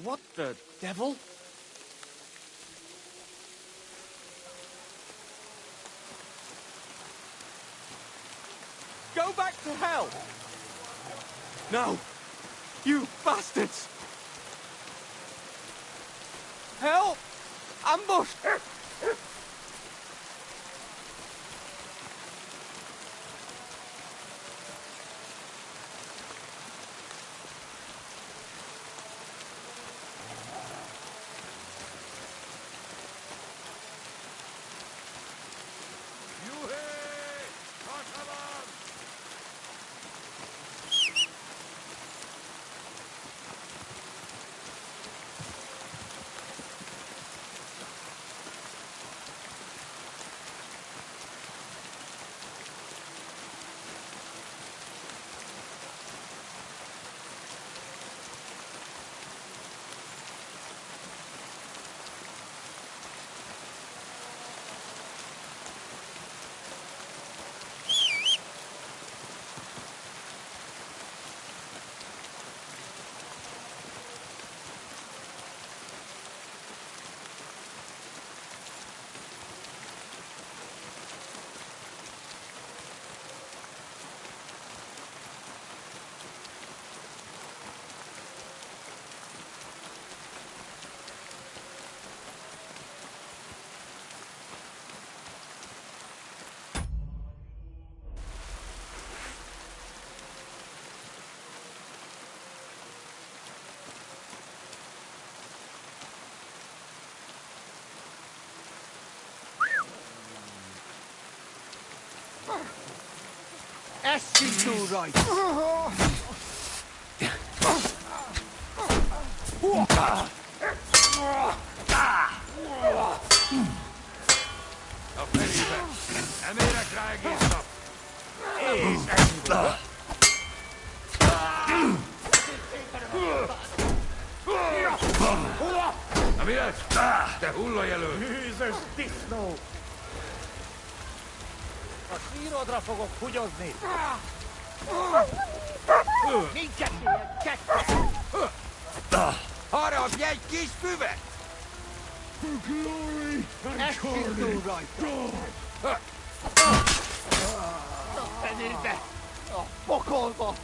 What the devil? Go back to hell! No! You bastards! Help! Ambush! She's all right. Mies! Te hulluja lyö! Jesus, no. Siirrotra koko kujonni. Minkä kättä? Harab jäi kispyvet! Glory and carnage. Peniltä. Pokolko.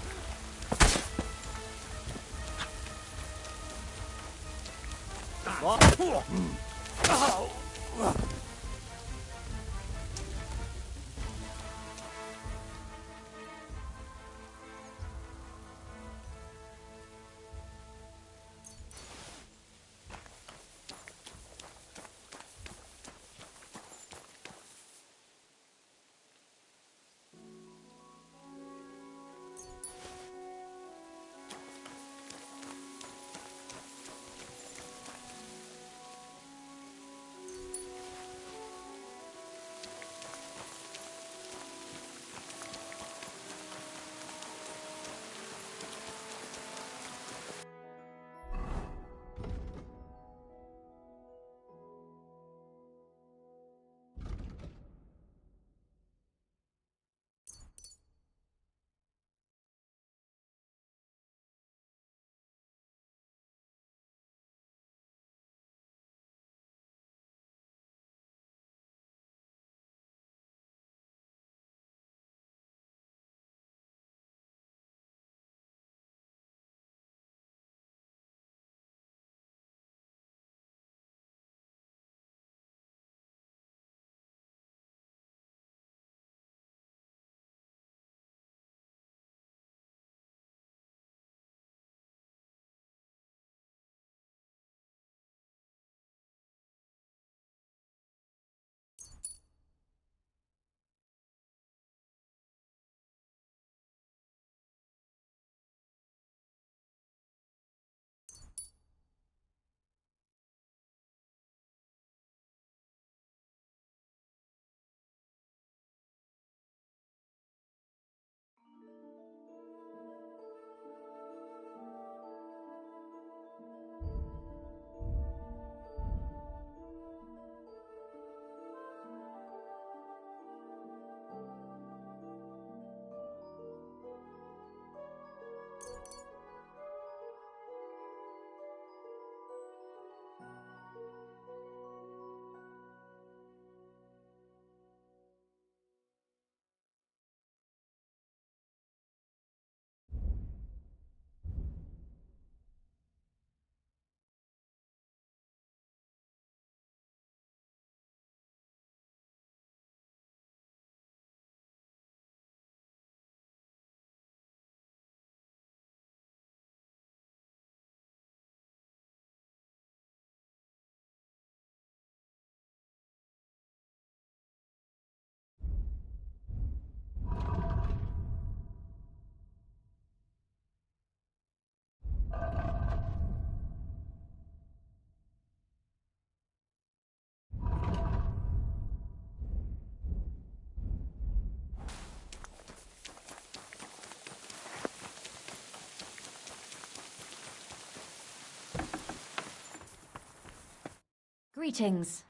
Greetings.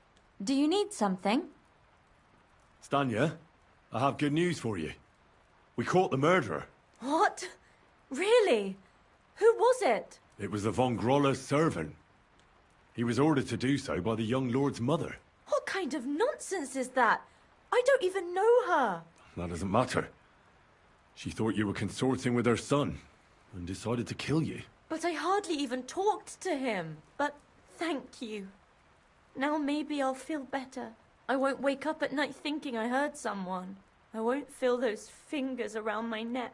Do you need something? Stanya, I have good news for you. We caught the murderer. What? Really? Who was it? It was the von Groller's servant. He was ordered to do so by the young lord's mother. What kind of nonsense is that? I don't even know her. That doesn't matter. She thought you were consorting with her son and decided to kill you. But I hardly even talked to him. But thank you. Now maybe I'll feel better. I won't wake up at night thinking I hurt someone. I won't feel those fingers around my neck.